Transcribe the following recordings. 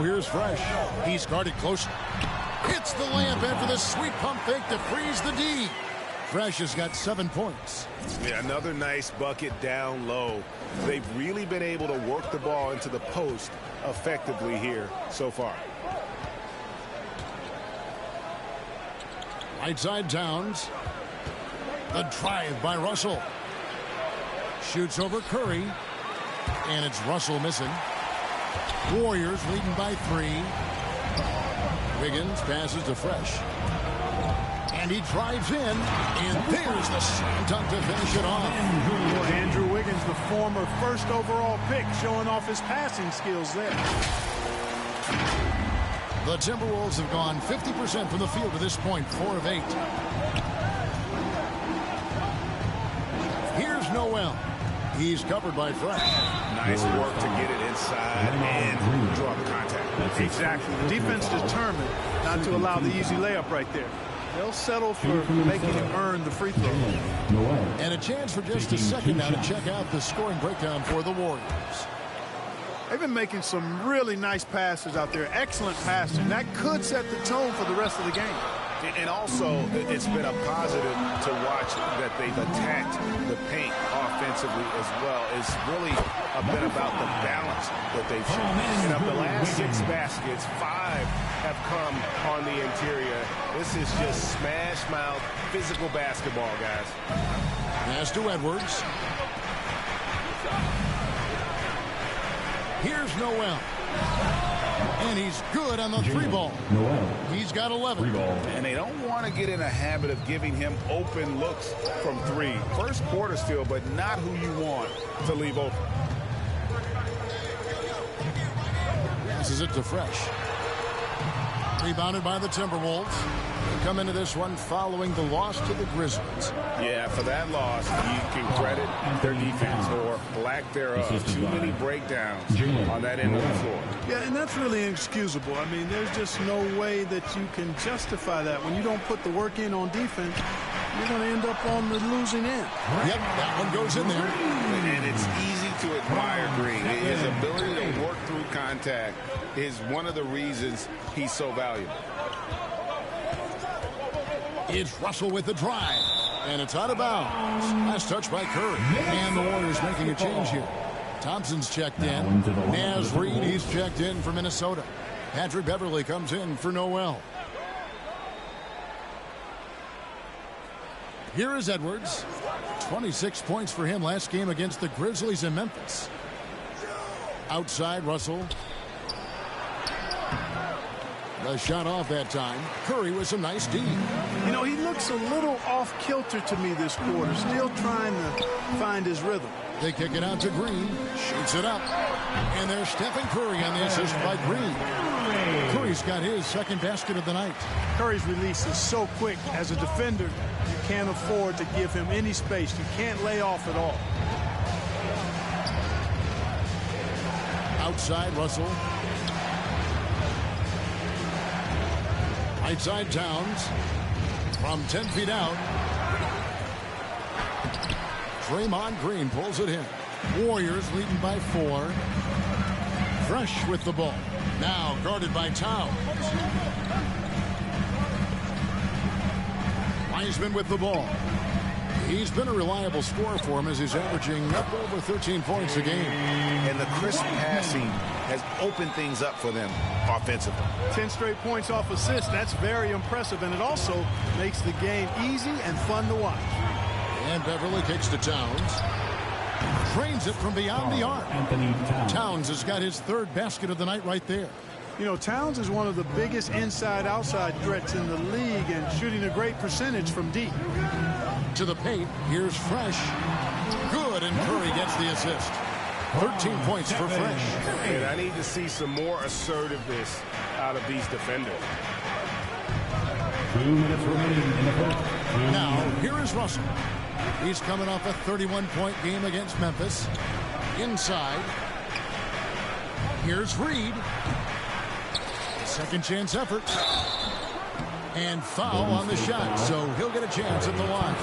Now here's Fresh. He's guarded closely. Hits the layup after the sweet pump fake to freeze the D. Fresh has got 7 points. Yeah, another nice bucket down low. They've really been able to work the ball into the post effectively here so far. Right side Towns. The drive by Russell. Shoots over Curry. And it's Russell missing. Warriors leading by 3. Wiggins passes to Fresh. And he drives in. And there's the slam dunk to finish it off. Andrew Wiggins, the former first overall pick, showing off his passing skills there. The Timberwolves have gone 50% from the field to this point, 4 of 8. Here's Noel. He's covered by Fresh. Nice work to get it inside and draw the contact. Exactly. The defense determined not to allow the easy layup right there. They'll settle for making him earn the free throw. And a chance for just a second now to check out the scoring breakdown for the Warriors. They've been making some really nice passes out there. Excellent passing. That could set the tone for the rest of the game. And also, it's been a positive to watch that they've attacked the paint offensively as well. It's really been about the balance that they've shown. And of the last 6 baskets, 5 have come on the interior. This is just smash mouth physical basketball, guys. Pass to Edwards. Here's Noel. And he's good on the 3-ball. He's got 11. And they don't want to get in a habit of giving him open looks from 3. First quarter still, but not who you want to leave open. Passes it to Fresh. Rebounded by the Timberwolves. They come into this one following the loss to the Grizzlies. Yeah, for that loss, you can credit their defense or lack thereof. Too many breakdowns on that end of the floor. Yeah, and that's really inexcusable. I mean, there's just no way that you can justify that. When you don't put the work in on defense, you're going to end up on the losing end. Yep, that one goes in there. And it's easy to admire Green. His ability to work through contact is one of the reasons he's so valuable. It's Russell with the drive. And it's out of bounds. Last touch by Curry. And the Warriors making a change here. Thompson's checked in. Naz Reid, he's checked in for Minnesota. Patrick Beverly comes in for Noel. Here is Edwards. 26 points for him last game against the Grizzlies in Memphis. Outside Russell. The shot off that time. Curry with some nice D. You know, he looks a little off kilter to me this quarter. Still trying to find his rhythm. They kick it out to Green. Shoots it up. And there's Stephen Curry on the assist by Green. Curry's got his second basket of the night. Curry's release is so quick. As a defender, you can't afford to give him any space. You can't lay off at all. Outside Russell. Right side Towns. From 10 feet out. Draymond Green pulls it in. Warriors leading by 4. Fresh with the ball. Now guarded by Towns. Wiseman with the ball. He's been a reliable scorer for him as he's averaging up over 13 points a game. And the crisp passing has opened things up for them offensively. 10 straight points off assists. That's very impressive, and it also makes the game easy and fun to watch. And Beverly kicks to Towns. Drains it from beyond the arc. Towns has got his 3rd basket of the night right there. You know, Towns is one of the biggest inside-outside threats in the league and shooting a great percentage from deep. To the paint, here's Fresh. Good, and Curry gets the assist. 13 points for Fresh. And I need to see some more assertiveness out of these defenders. 2 minutes remaining in the first. Now, here is Russell. He's coming off a 31-point game against Memphis. Inside. Here's Reid. Second chance effort. And foul on the shot, so he'll get a chance at the line.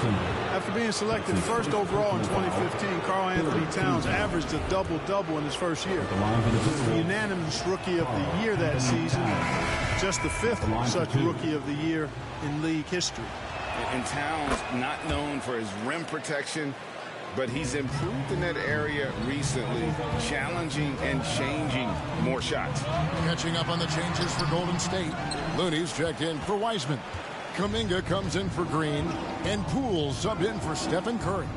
After being selected first overall in 2015, Karl Anthony Towns averaged a double-double in his first year. The unanimous Rookie of the Year that season, just the fifth such Rookie of the Year in league history. And Towns not known for his rim protection, but he's improved in that area recently, challenging and changing more shots. Catching up on the changes for Golden State. Looney's checked in for Wiseman. Kuminga comes in for Green. And Poole subbed in for Stephen Curry.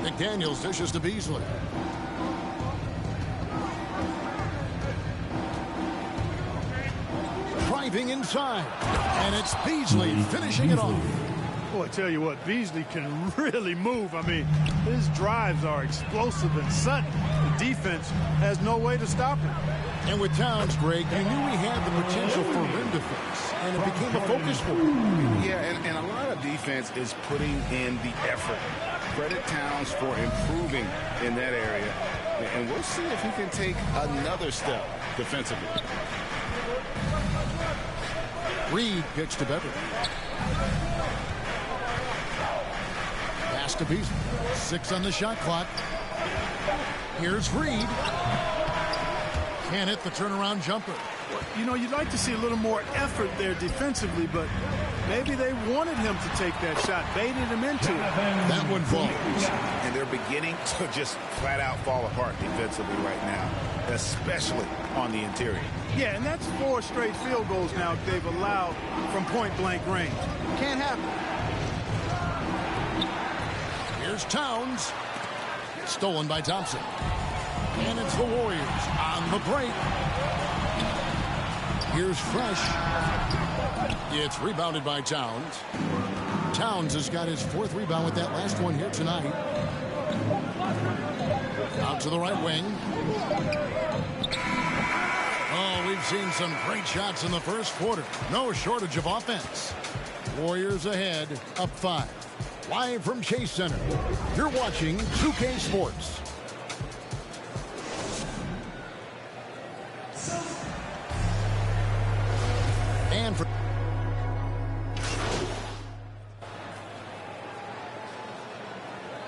McDaniels dishes to Beasley. Driving inside. And it's Beasley finishing it off. Boy, I tell you what, Beasley can really move. I mean, his drives are explosive and sudden. The defense has no way to stop him. And with Towns, Greg, you knew he had the potential for rim defense, and it became a focus for him. Yeah, and a lot of defense is putting in the effort. Credit Towns for improving in that area, and we'll see if he can take another step defensively. Reed kicks to Beverly. Pass to Beasley. 6 on the shot clock. Here's Reed. Can't hit the turnaround jumper. You know, you'd like to see a little more effort there defensively, but maybe they wanted him to take that shot, baited him into it. That one falls. And they're beginning to just flat out fall apart defensively right now, especially on the interior. Yeah, and that's 4 straight field goals now they've allowed from point-blank range. Can't happen. Here's Towns. Stolen by Thompson. And it's the Warriors on the break. Here's Fresh. It's rebounded by Towns. Towns has got his 4th rebound with that last one here tonight. Out to the right wing. Oh, we've seen some great shots in the first quarter. No shortage of offense. Warriors ahead, up 5. Live from Chase Center, you're watching 2K Sports. And for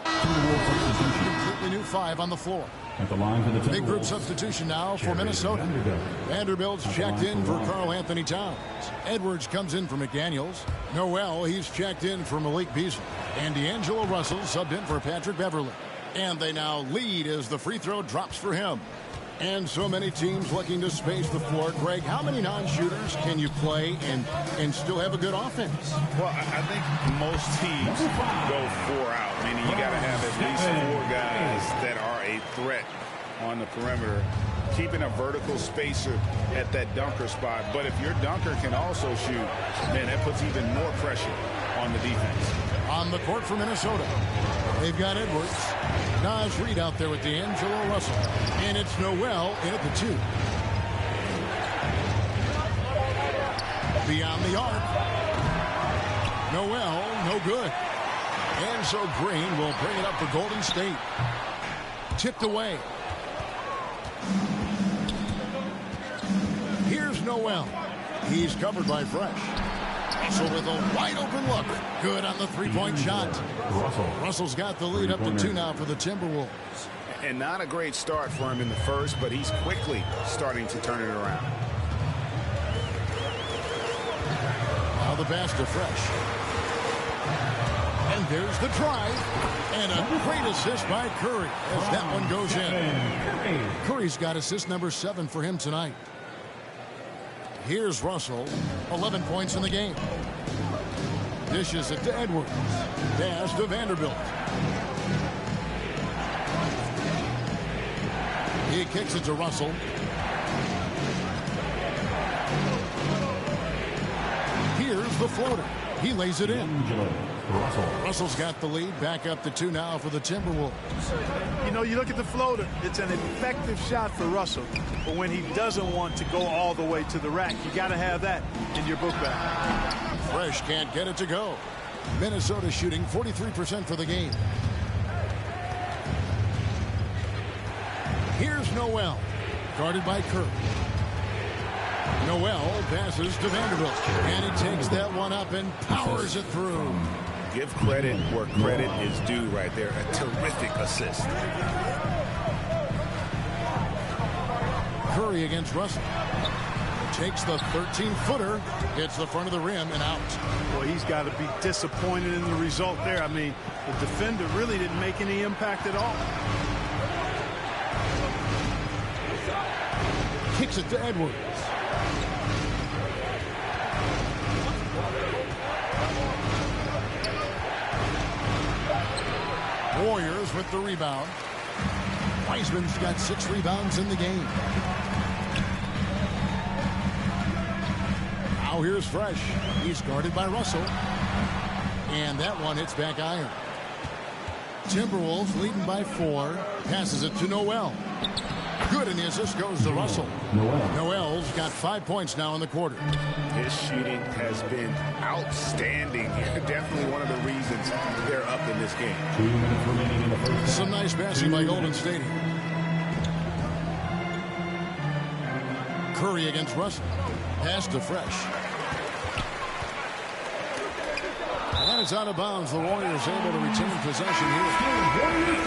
completely new 5 on the floor. At the line for the Big group substitution now for Minnesota. Vanderbilt's checked in for Karl Anthony Towns. Edwards comes in for McDaniels. Noel, he's checked in for Malik Beasley. And D'Angelo Russell subbed in for Patrick Beverly. And they now lead as the free throw drops for him. And so many teams looking to space the floor. Greg, how many non-shooters can you play and still have a good offense? Well, I think most teams go 4 out, meaning you got to have at least 4 guys that are a threat on the perimeter, keeping a vertical spacer at that dunker spot. But if your dunker can also shoot, man, that puts even more pressure on the defense. On the court for Minnesota, they've got Edwards. Naz Reid out there with D'Angelo Russell. And it's Noel in at the 2. Beyond the arc. Noel, no good. And so Green will bring it up for Golden State. Tipped away. Here's Noel. He's covered by Fresh. So with a wide open look. Good on the 3-point shot. Russell's got the lead up to 2 now for the Timberwolves. And not a great start for him in the first, but he's quickly starting to turn it around. Now the pass to Fresh. And there's the drive. And a great assist by Curry as that one goes in. Curry's got assist number 7 for him tonight. Here's Russell. 11 points in the game. Dishes it to Edwards. Pass to Vanderbilt. He kicks it to Russell. Here's the floater. He lays it in. Russell's got the lead. Back up to 2 now for the Timberwolves. You know, you look at the floater. It's an effective shot for Russell. But when he doesn't want to go all the way to the rack, you got to have that in your book bag. Fresh can't get it to go. Minnesota shooting 43% for the game. Here's Noel. Guarded by Curry. Noel passes to Vanderbilt. And he takes that one up and powers it through. Give credit where credit is due right there. A terrific assist. Curry against Russell. Takes the 13-footer, hits the front of the rim and out. Well, he's got to be disappointed in the result there. I mean, the defender really didn't make any impact at all. Kicks it to Edwards. Warriors with the rebound. Wiseman's got 6 rebounds in the game. Now here's Fresh. He's guarded by Russell. And that one hits back iron. Timberwolves leading by 4. Passes it to Noel. Good, and the assist goes to Russell. Noel's got 5 points now in the quarter. His shooting has been outstanding. Definitely one of the reasons they're up in this game. 2 minutes remaining in the first. Some nice passing by Golden State. Curry against Russell. Pass to Fresh. And it's out of bounds. The Warriors able to retain possession here.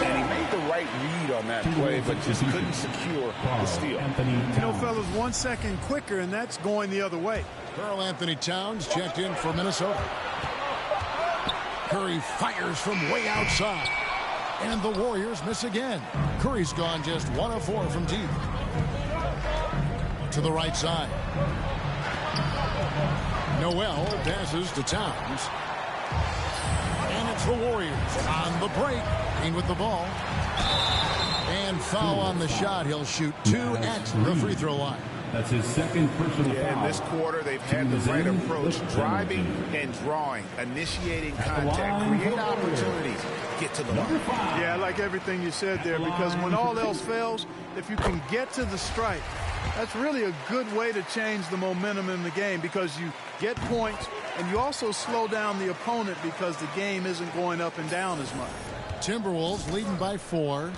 And he made the right read on that play, but just couldn't secure the steal. You know, fellas, 1 second quicker, and that's going the other way. Karl Anthony Towns checked in for Minnesota. Curry fires from way outside. And the Warriors miss again. Curry's gone just 1 of 4 from deep. To the right side. Noel passes to Towns. And it's the Warriors on the break. In with the ball. And foul on the shot. He'll shoot 2 at the free throw line. That's his second personal foul. In this quarter, they've had the right approach. Driving and drawing. Initiating contact. Create opportunities. Get to the line. Yeah, I like everything you said there, because when all else fails, if you can get to the stripe, that's really a good way to change the momentum in the game, because you get points and you also slow down the opponent because the game isn't going up and down as much. Timberwolves leading by 4.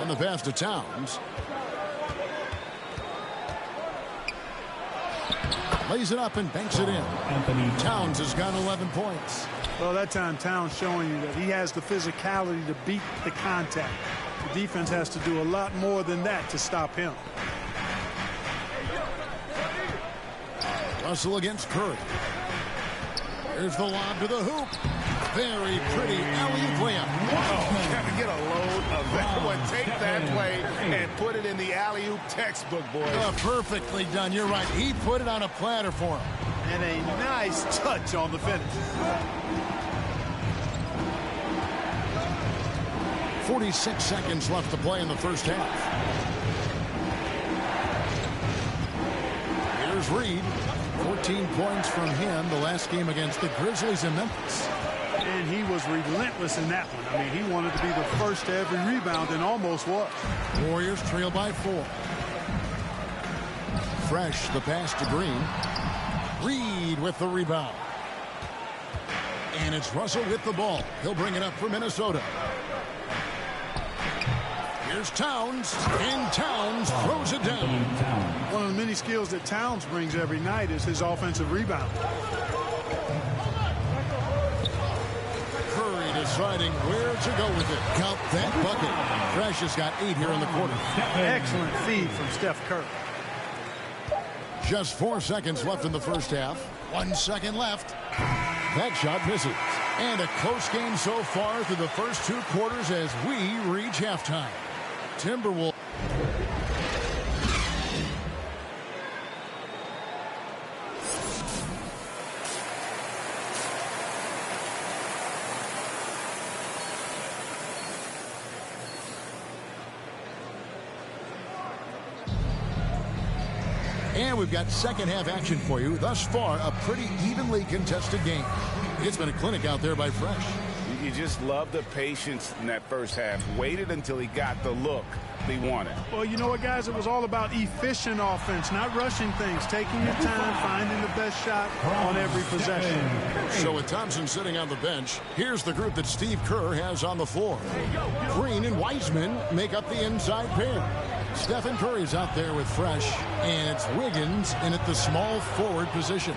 On the pass to Towns. Lays it up and banks it in. Towns has got 11 points. Well, that time Towns showing you that he has the physicality to beat the contact. The defense has to do a lot more than that to stop him. Russell against Curry. Here's the lob to the hoop. Very pretty alley-oop layup. Got to get a load of that one. Take that play and put it in the alley-oop textbook, boys. Perfectly done. You're right. He put it on a platter for him. And a nice touch on the finish. 46 seconds left to play in the first half. Here's Reed. 14 points from him the last game against the Grizzlies in Memphis. And he was relentless in that one. I mean, he wanted to be the first to every rebound and almost was. Warriors trail by 4. Fresh, the pass to Green. Reed with the rebound. And it's Russell with the ball. He'll bring it up for Minnesota. Here's Towns, and Towns throws it down. One of the many skills that Towns brings every night is his offensive rebound. Curry deciding where to go with it. Count that bucket. Fresh has got 8 here in the quarter. Excellent feed from Steph Curry. Just 4 seconds left in the first half. 1 second left. That shot misses. And a close game so far through the first 2 quarters as we reach halftime. Timberwolves. And we've got second half action for you. Thus far, a pretty evenly contested game. It's been a clinic out there by Fresh. You just love the patience in that first half. Waited until he got the look he wanted. Well, you know what, guys? It was all about efficient offense, not rushing things, taking your time, finding the best shot on every possession. So with Thompson sitting on the bench, here's the group that Steve Kerr has on the floor. Green and Wiseman make up the inside pair. Stephen Curry's out there with Fresh, and it's Wiggins in at the small forward position.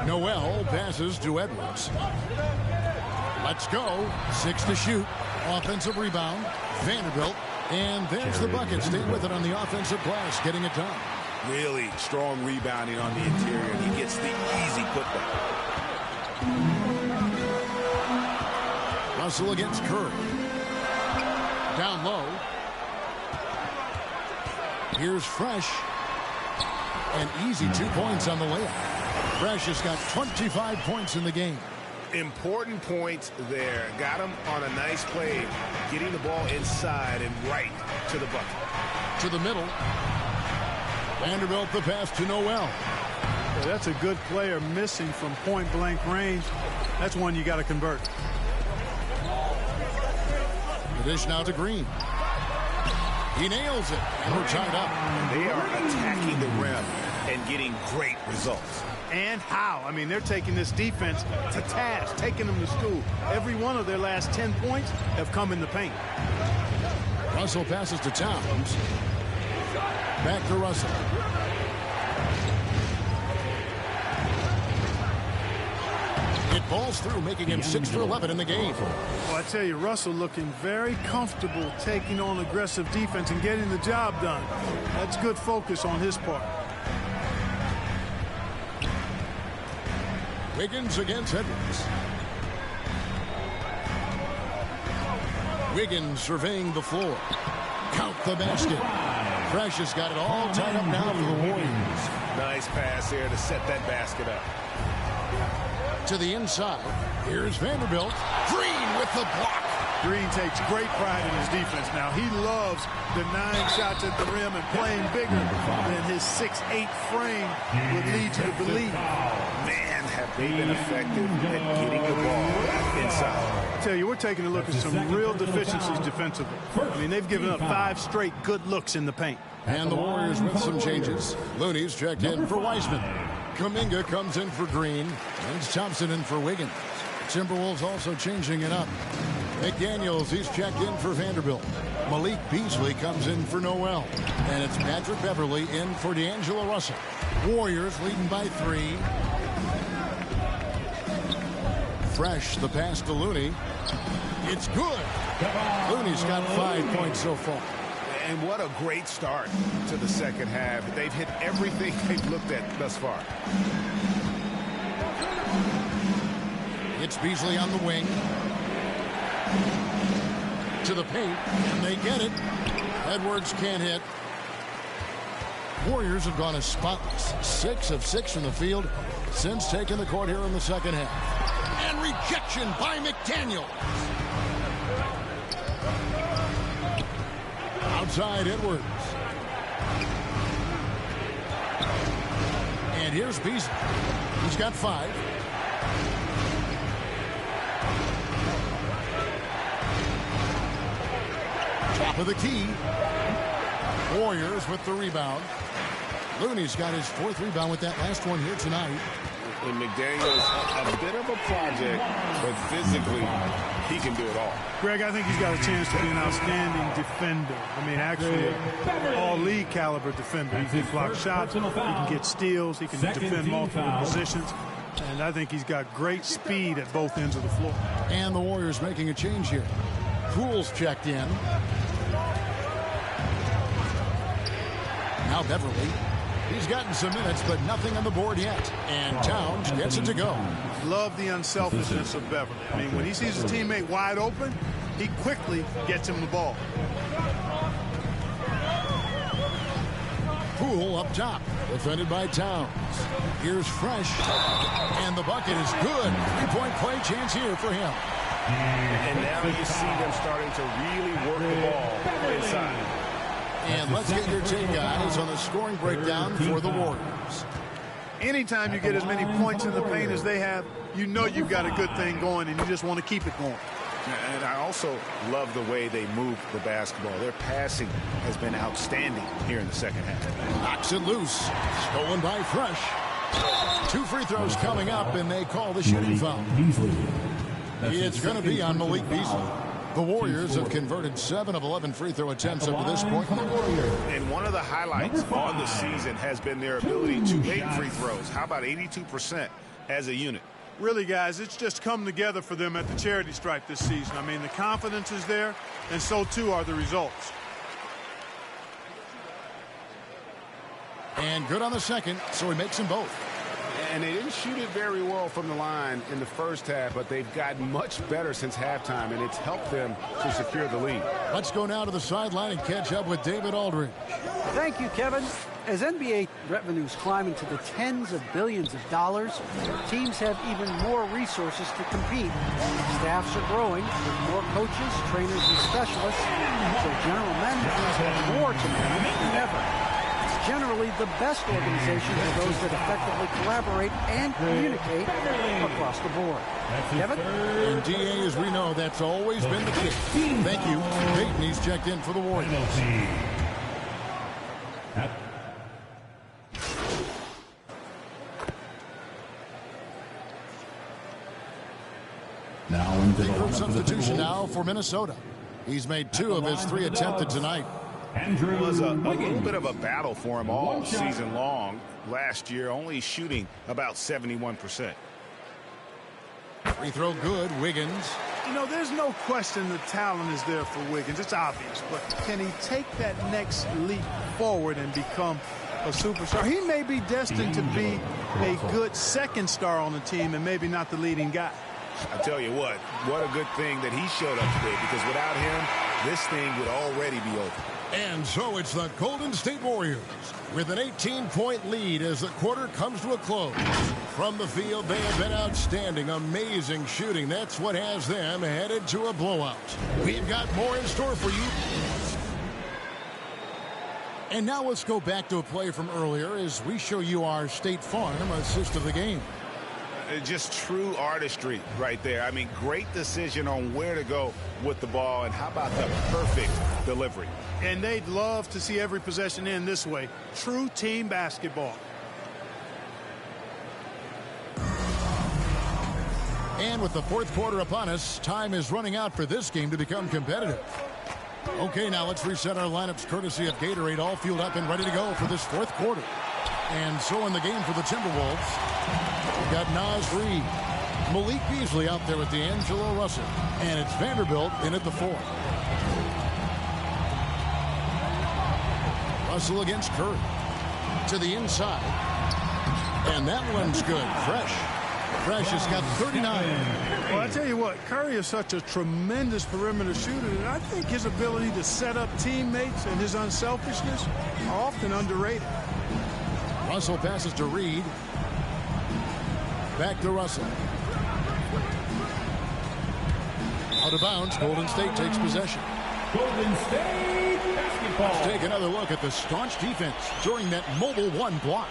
Noel passes to Edwards. Let's go. 6 to shoot. Offensive rebound. Vanderbilt. And there's the bucket. Stay with it on the offensive glass, getting it done. Really strong rebounding on the interior. He gets the easy putback. Russell against Curry. Down low. Here's Fresh. An easy 2 points on the layup. Fresh has got 25 points in the game. Important points there. Got him on a nice play, getting the ball inside and right to the bucket. To the middle. Vanderbilt the pass to Noel. Yeah, that's a good player missing from point-blank range. That's one you got to convert. The dish now to Green. He nails it, and we're tied up. They are attacking the rim and getting great results. And how? I mean, they're taking this defense to task, taking them to school. Every one of their last 10 points have come in the paint. Russell passes to Towns. Back to Russell. It falls through, making him 6 for 11 in the game. Well, I tell you, Russell looking very comfortable taking on aggressive defense and getting the job done. That's good focus on his part. Wiggins against Edwards. Wiggins surveying the floor. Count the basket. Fresh has got it all tied up now for the Warriors. Nice pass there to set that basket up. To the inside. Here's Vanderbilt. Green with the block. Green takes great pride in his defense now. He loves denying shots at the rim and playing bigger than his 6'8" frame would lead you to believe. Man, have they been effective at getting the ball inside. I tell you, we're taking a look at some real deficiencies defensively. I mean, they've given up 5 straight good looks in the paint. And the Warriors with some changes. Looney's checked in for Wiseman. Kuminga comes in for Green. And it's Thompson in for Wiggins. Timberwolves also changing it up. McDaniels, he's checked in for Vanderbilt. Malik Beasley comes in for Noel. And it's Patrick Beverly in for D'Angelo Russell. Warriors leading by 3. Fresh, the pass to Looney. It's good. Looney's got 5 points so far. And what a great start to the second half. They've hit everything they've looked at thus far. It's Beasley on the wing. To the paint, and they get it. Edwards can't hit. Warriors have gone as spotless. 6 of 6 from the field since taking the court here in the second half. And rejection by McDaniels. Outside Edwards. And here's Beasley. He's got 5. Top of the key. Warriors with the rebound. Looney's got his 4th rebound with that last one here tonight. And McDaniels, a bit of a project, but physically, he can do it all. Greg, I think he's got a chance to be an outstanding defender. I mean, actually, all-league caliber defender. He can block shots, he can get steals, he can defend multiple positions. And I think he's got great speed at both ends of the floor. And the Warriors making a change here. Poole's checked in. Now Beverly. He's gotten some minutes, but nothing on the board yet. And Towns gets it to go. Love the unselfishness of Beverly. I mean, when he sees his teammate wide open, he quickly gets him the ball. Poole up top, defended by Towns. Here's Fresh, and the bucket is good. 3-point play chance here for him. And now you see them starting to really work the ball inside. And let's get your take, guys, on the scoring breakdown for the Warriors. Anytime you get as many points in the paint as they have, you know you've got a good thing going, and you just want to keep it going. And I also love the way they move the basketball. Their passing has been outstanding here in the second half. Knocks it loose. Stolen by Fresh. 2 free throws coming up, and they call the shooting foul. It's going to be on Malik Beasley. The Warriors have converted 7 of 11 free throw attempts up to this point. And one of the highlights on the season has been their ability to make free throws. How about 82% as a unit? Really, guys, it's just come together for them at the charity stripe this season. I mean, the confidence is there, and so too are the results. And good on the second, so he makes them both. And they didn't shoot it very well from the line in the first half, but they've gotten much better since halftime, and it's helped them to secure the lead. Let's go now to the sideline and catch up with David Aldridge. Thank you, Kevin. As NBA revenues climb into the tens of billions of dollars, teams have even more resources to compete. Staffs are growing with more coaches, trainers, and specialists, so general managers have more to manage than ever. Generally, the best organizations are those that effectively collaborate and communicate across the board. Kevin? And DA, as we know, that's always been the case. Thank you. Peyton, he's checked in for the Warriors. Now into the Group substitution now for Minnesota. He's made 2 of his 3 attempted tonight. It was a little bit of a battle for him all season long. Last year, only shooting about 71%. Free throw good, Wiggins. You know, there's no question the talent is there for Wiggins. It's obvious. But can he take that next leap forward and become a superstar? He may be destined to be a good second star on the team and maybe not the leading guy. I tell you what a good thing that he showed up today, because without him, this thing would already be over. And so it's the Golden State Warriors with an 18-point lead as the quarter comes to a close. From the field, they have been outstanding, amazing shooting. That's what has them headed to a blowout. We've got more in store for you. And now let's go back to a play from earlier as we show you our State Farm assist of the game. Just true artistry right there. I mean, great decision on where to go with the ball, and how about the perfect delivery. And they'd love to see every possession end this way. True team basketball. And with the fourth quarter upon us, time is running out for this game to become competitive. Okay, now let's reset our lineups courtesy of Gatorade, all fueled up and ready to go for this fourth quarter. And so in the game for the Timberwolves, we've got Naz Reid, Malik Beasley out there with D'Angelo Russell, and it's Vanderbilt in at the 4. Russell against Curry to the inside, and that one's good. Fresh has got 39. Well, I tell you what, Curry is such a tremendous perimeter shooter, and I think his ability to set up teammates and his unselfishness are often underrated. Russell passes to Reed. Back to Russell. Out of bounds. Golden State takes possession. Golden State basketball. Let's take another look at the staunch defense during that mobile 1 block.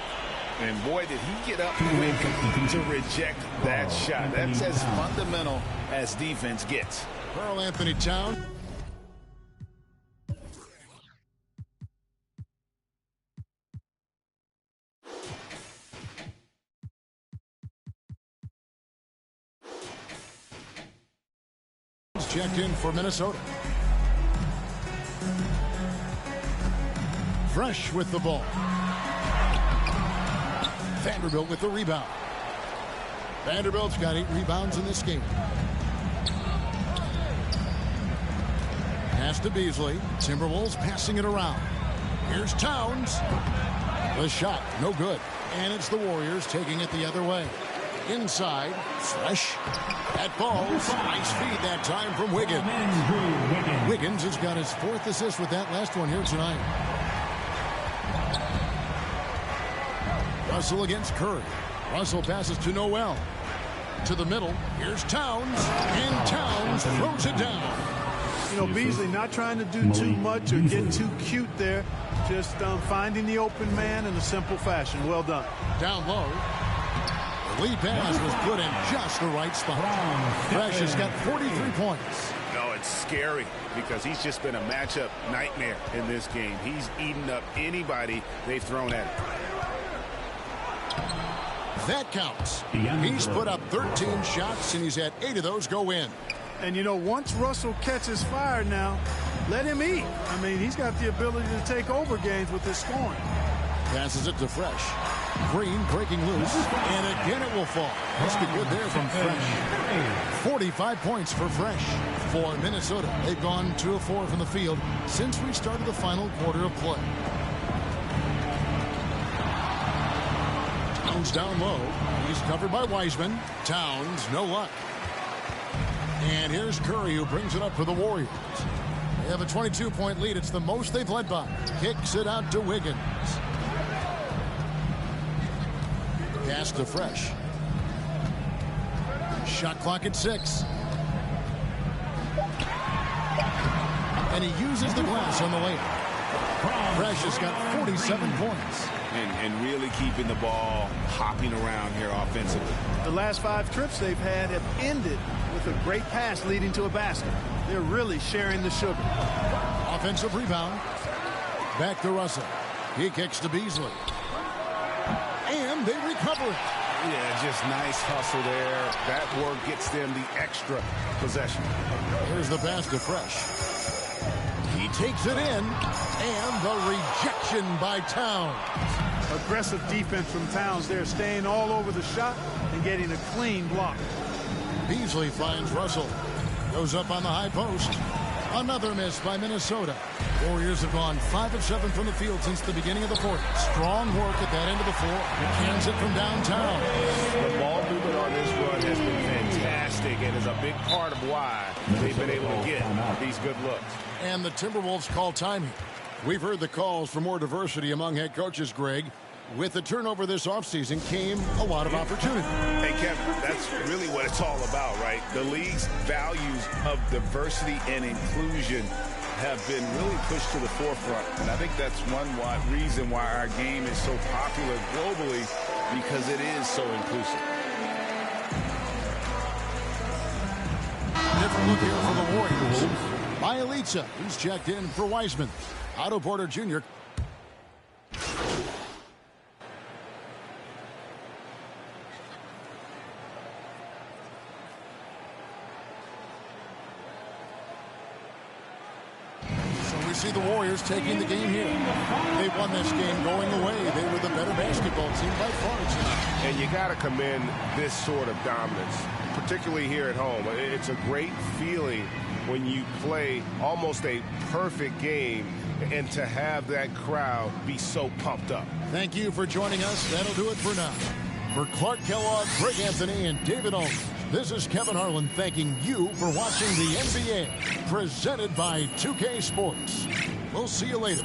And boy, did he get up quick to reject that shot. That's as fundamental as defense gets. Karl Anthony Towns. Checked in for Minnesota. Fresh with the ball. Vanderbilt with the rebound. Vanderbilt's got 8 rebounds in this game. Pass to Beasley. Timberwolves passing it around. Here's Towns. The shot, no good. And it's the Warriors taking it the other way. Inside, Fresh. That falls. Nice feed that time from Wiggins. Wiggins has got his 4th assist with that last one here tonight. Russell against Curry. Russell passes to Noel. To the middle. Here's Towns. And Towns throws it down. You know, Beasley not trying to do too much or get too cute there. Just finding the open man in a simple fashion. Well done. Down low. The lead pass was put in just the right spot. Fresh has got 43 points. No, it's scary because he's just been a matchup nightmare in this game. He's eaten up anybody they've thrown at him. That counts. He's put up 13 shots, and he's had 8 of those go in. And, you know, once Russell catches fire now, let him eat. I mean, he's got the ability to take over games with his scoring. Passes it to Fresh. Green breaking loose, and again it will fall. Must be good there from Fresh. 45 points for Fresh. For Minnesota, they've gone 2 of 4 from the field since we started the final quarter of play. Towns down low. He's covered by Wiseman. Towns, no luck. And here's Curry, who brings it up for the Warriors. They have a 22-point lead. It's the most they've led by. Kicks it out to Wiggins. Pass to Fresh. Shot clock at 6. And he uses the glass on the layup. Fresh has got 47 points. And really keeping the ball hopping around here offensively. The last 5 trips they've had have ended with a great pass leading to a basket. They're really sharing the sugar. Offensive rebound. Back to Russell. He kicks to Beasley. And they recover it. Yeah, just nice hustle there. That work gets them the extra possession. Here's the pass to Fresh. He takes it in, and the rejection by Towns. Aggressive defense from Towns there, staying all over the shot and getting a clean block. Beasley finds Russell. Goes up on the high post. Another miss by Minnesota. Warriors have gone 5 of 7 from the field since the beginning of the fourth. Strong work at that end of the floor. Cans it from downtown. The ball movement on this run has been fantastic and is a big part of why they've been able to get these good looks. And the Timberwolves call time here. We've heard the calls for more diversity among head coaches, Greg. With the turnover this offseason came a lot of opportunity. Hey, Kevin, that's really what it's all about, right? The league's values of diversity and inclusion have been really pushed to the forefront. And I think that's one reason why our game is so popular globally, because it is so inclusive. Different look here for the Warriors. Bielitsa, who's checked in for Wiseman. Otto Porter Jr. We see the Warriors taking the game here. They won this game going away. They were the better basketball team by far tonight. And you got to commend this sort of dominance, particularly here at home. It's a great feeling when you play almost a perfect game and to have that crowd be so pumped up. Thank you for joining us. That'll do it for now. For Clark Kellogg, Greg Anthony, and David Olin, this is Kevin Harlan thanking you for watching the NBA, presented by 2K Sports. We'll see you later.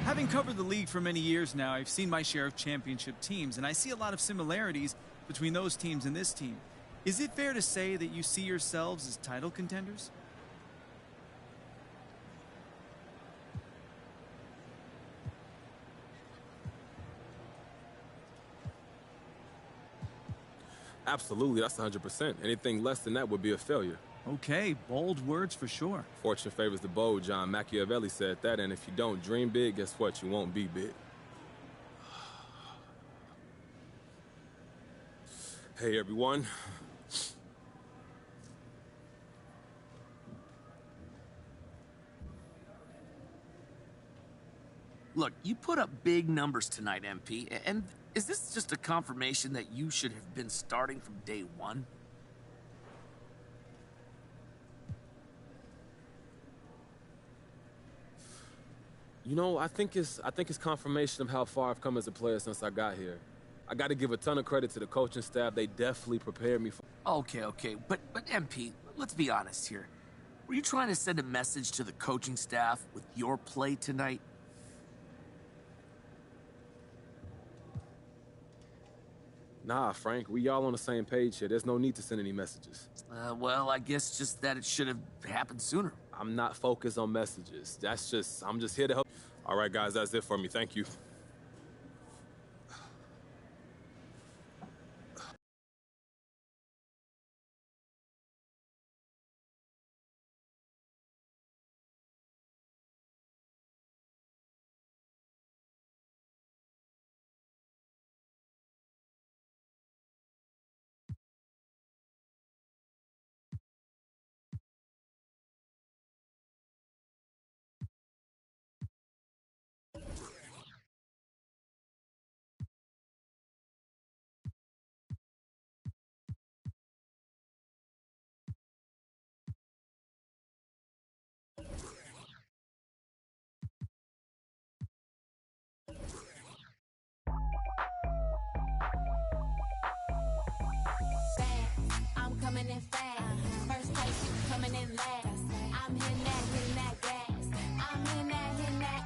Having covered the league for many years now, I've seen my share of championship teams, and I see a lot of similarities between those teams and this team. Is it fair to say that you see yourselves as title contenders? Absolutely, that's 100%. Anything less than that would be a failure. Okay, bold words for sure. Fortune favors the bold. John Machiavelli said that, and if you don't dream big, guess what? You won't be big. Hey, everyone. Look, you put up big numbers tonight, MP, and is this just a confirmation that you should have been starting from day one? You know, I think it's confirmation of how far I've come as a player since I got here. I got to give a ton of credit to the coaching staff. They definitely prepared me for... Okay, but MP, let's be honest here. Were you trying to send a message to the coaching staff with your play tonight? Nah, Frank, we all on the same page here. There's no need to send any messages. Well, I guess just that it should have happened sooner. I'm not focused on messages. I'm just here to help. All right, guys, that's it for me. Thank you. coming in fast. First place, you coming in last. I'm hitting that gas. I'm hitting that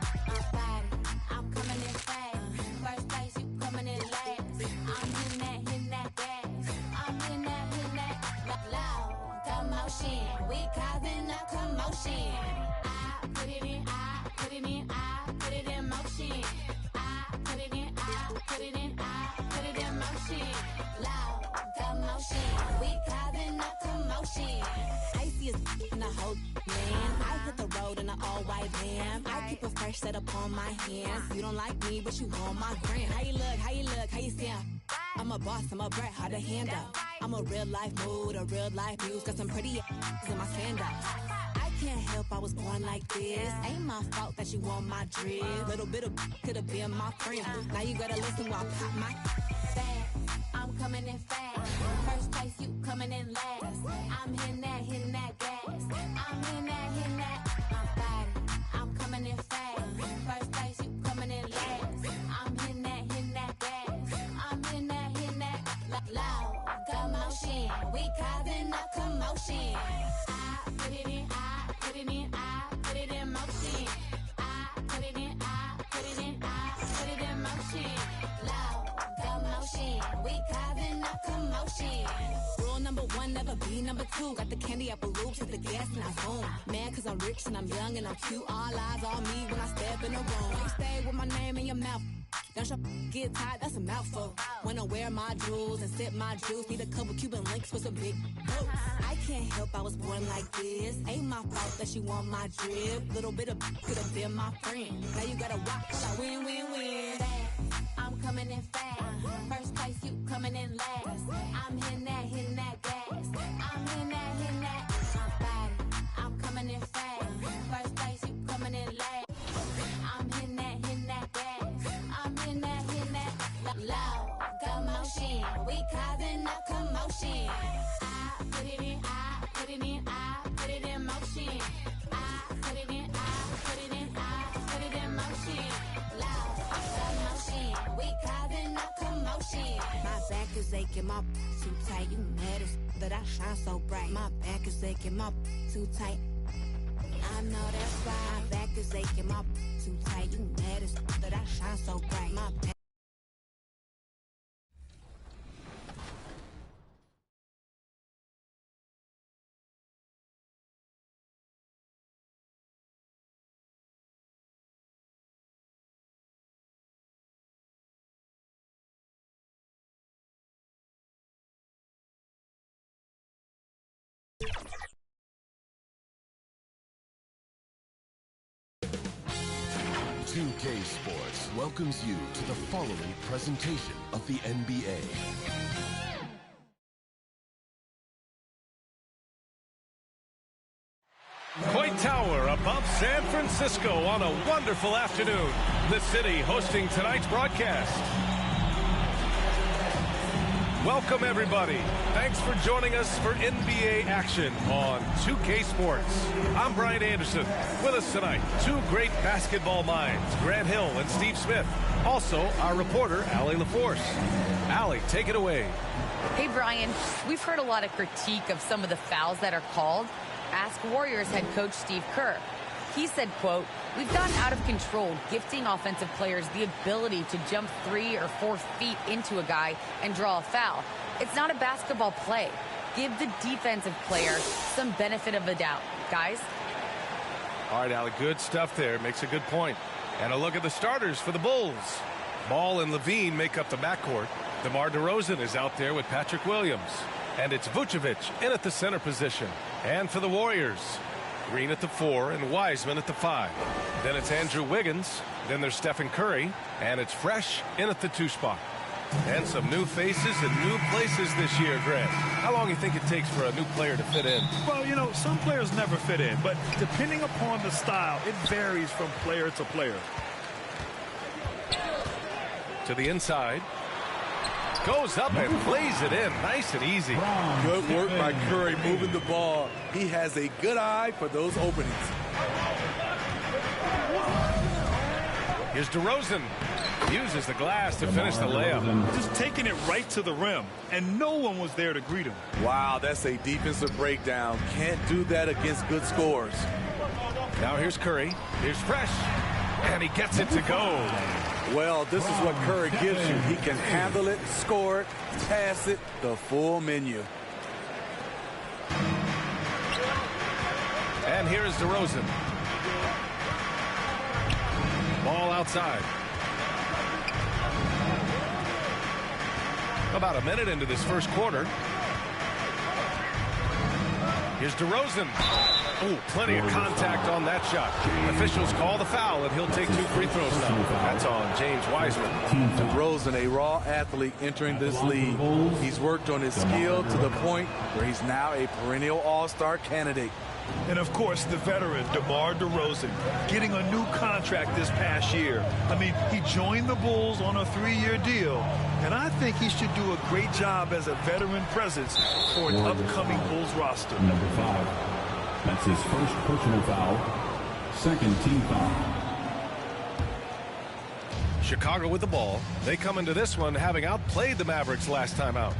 body. I'm coming in fast. First place, you coming in last. I'm hitting that gas. I'm hitting that loud commotion. We causing a commotion. I put it in, I put it in, I put it in motion. I put it in, I put it in, I put it in motion. Loud commotion. We causing a commotion. Icy as in the whole man. I hit the road in an all-white van. I keep a fresh set up on my hands. You don't like me, but you on my gram. How you look, how you look, how you sound? I'm a boss, I'm a brat, hard to handle. I'm a real life mood, a real life muse. Got some pretty in my sandals. I can't help I was born like this. Ain't my fault that you want my drip. Little bit of could have been my friend. Now you gotta listen while I pop my fast. I'm coming in fast. First place, you coming in last. I'm hitting that gas. I'm hitting that body. I'm coming in fast. First place, you coming in last. I'm hitting that gas. I'm hitting that loud commotion. We causing a commotion. I put it in, I put it in, I put it in motion. I put it in, I put it in, I put it in motion. Loud commotion. We causing a commotion. Rule number one, never be number two. Got the candy apple loops, hit the gas and I zoom. Mad cause I'm rich and I'm young and I'm cute. All eyes on me when I step in the room. You stay with my name in your mouth. Don't your get tired, that's a mouthful. Wanna wear my jewels and sip my juice. Need a couple Cuban links with some big boots. I can't help I was born like this. Ain't my fault that she want my drip. Little bit of could have been my friend. Now you gotta watch like win, win, win. I'm coming in fast. First place, you coming in last. I'm hitting that gas. I'm hitting that body. I'm coming in fast. First place, you coming in last. I'm hitting that gas. I'm hitting that loud commotion. We causing a commotion. I put it in, I put it in, I put it in motion. I put it in, I put it in, I put it in motion. Loud commotion. We causing a commotion. My back is aching, my too tight. You mad as that I shine so bright. My back is aching, my too tight. I know that's right. My back is aching, my too tight. You mad as that I shine so bright. My back. $2K Sports welcomes you to the following presentation of the NBA. Coit Tower above San Francisco on a wonderful afternoon. The city hosting tonight's broadcast. Welcome, everybody. Thanks for joining us for NBA action on 2K Sports. I'm Brian Anderson. With us tonight, two great basketball minds, Grant Hill and Steve Smith. Also, our reporter, Allie LaForce. Allie, take it away. Hey, Brian. We've heard a lot of critique of some of the fouls that are called. Ask Warriors head coach Steve Kerr. He said, quote, "We've gotten out of control, gifting offensive players the ability to jump 3 or 4 feet into a guy and draw a foul. It's not a basketball play. Give the defensive player some benefit of the doubt, guys." All right, Allie, good stuff there. Makes a good point. And a look at the starters for the Bulls. Ball and Levine make up the backcourt. DeMar DeRozan is out there with Patrick Williams. And it's Vucevic in at the center position. And for the Warriors, Green at the 4 and Wiseman at the 5. Then it's Andrew Wiggins. Then there's Stephen Curry. And it's Fresh in at the 2 spot. And some new faces and new places this year, Grant. How long do you think it takes for a new player to fit in? Well, you know, some players never fit in. But depending upon the style, it varies from player to player. To the inside. Goes up and plays it in. Nice and easy. Good work by Curry moving the ball. He has a good eye for those openings. Here's DeRozan. Uses the glass to finish the layup. Just taking it right to the rim, and no one was there to greet him. Wow, that's a defensive breakdown. Can't do that against good scores. Now here's Curry. Here's Fresh. And he gets it to go. Well, this is what Curry gives you. He can handle it, score it, pass it, the full menu. And here is DeRozan. Ball outside. About a minute into this first quarter. Here's DeRozan. Oh, plenty of contact on that shot. Officials call the foul, and he'll take 2 free throws now. That's on James Wiseman. DeRozan, a raw athlete entering this league. He's worked on his skill to the point where he's now a perennial all-star candidate. And, of course, the veteran, DeMar DeRozan, getting a new contract this past year. I mean, he joined the Bulls on a 3-year deal, and I think he should do a great job as a veteran presence for an upcoming Bulls roster. Number 5. That's his first personal foul. Second team foul. Chicago with the ball. They come into this one having outplayed the Mavericks last time out.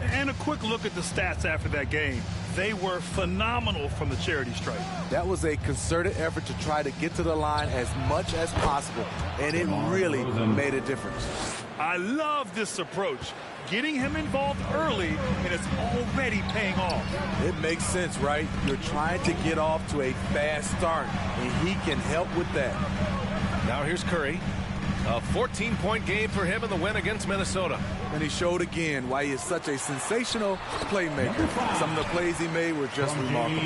And a quick look at the stats after that game. They were phenomenal from the charity stripe. That was a concerted effort to try to get to the line as much as possible, and it really made a difference. I love this approach. Getting him involved early, and it's already paying off. It makes sense, right? You're trying to get off to a fast start, and he can help with that. Now here's Curry. A 14-point game for him in the win against Minnesota. And he showed again why he is such a sensational playmaker. Some of the plays he made were just remarkable.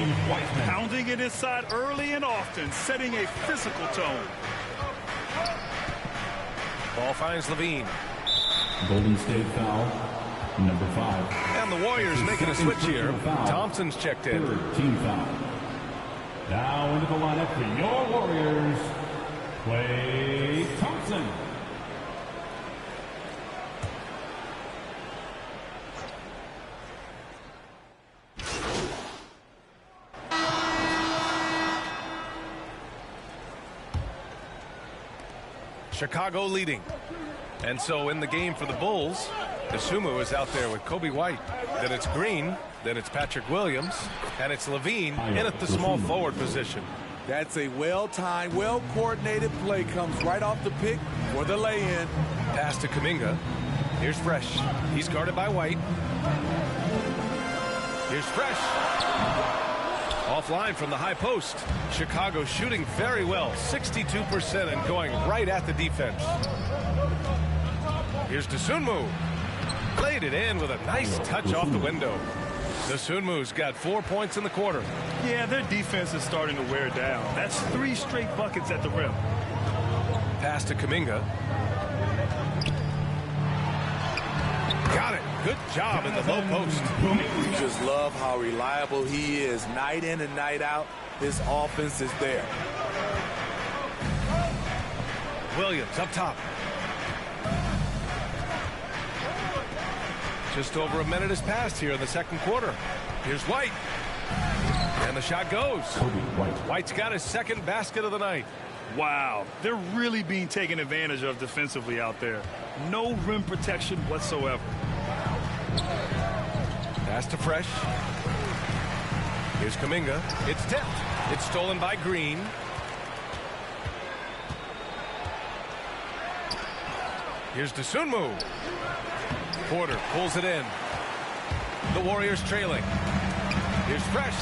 Pounding it inside early and often, setting a physical tone. Ball finds Levine. Golden State foul, number 5. And the Warriors making a switch here. Thompson's checked in. Third team foul. Now into the lineup for your Warriors, Klay Thompson. Chicago leading. And so in the game for the Bulls, Dosunmu is out there with Kobe White. Then it's Green, then it's Patrick Williams, and it's Levine in at the small forward position. That's a well-timed, well-coordinated play. Comes right off the pick for the lay-in. Pass to Kuminga. Here's Fresh. He's guarded by White. Here's Fresh. Offline from the high post. Chicago shooting very well, 62% and going right at the defense. Here's Dosunmu. Played it in with a nice touch off the window. Dosunmu's got 4 points in the quarter. Yeah, their defense is starting to wear down. That's 3 straight buckets at the rim. Pass to Kuminga. Got it. Good job in the low post. You just love how reliable he is. Night in and night out, his offense is there. Williams up top. Just over a minute has passed here in the second quarter. Here's White. And the shot goes. White's got his second basket of the night. Wow, they're really being taken advantage of defensively out there. No rim protection whatsoever. Pass to Fresh. Here's Kuminga. It's tipped. It's stolen by Green. Here's Dosunmu. Porter pulls it in. The Warriors trailing. Here's Fresh.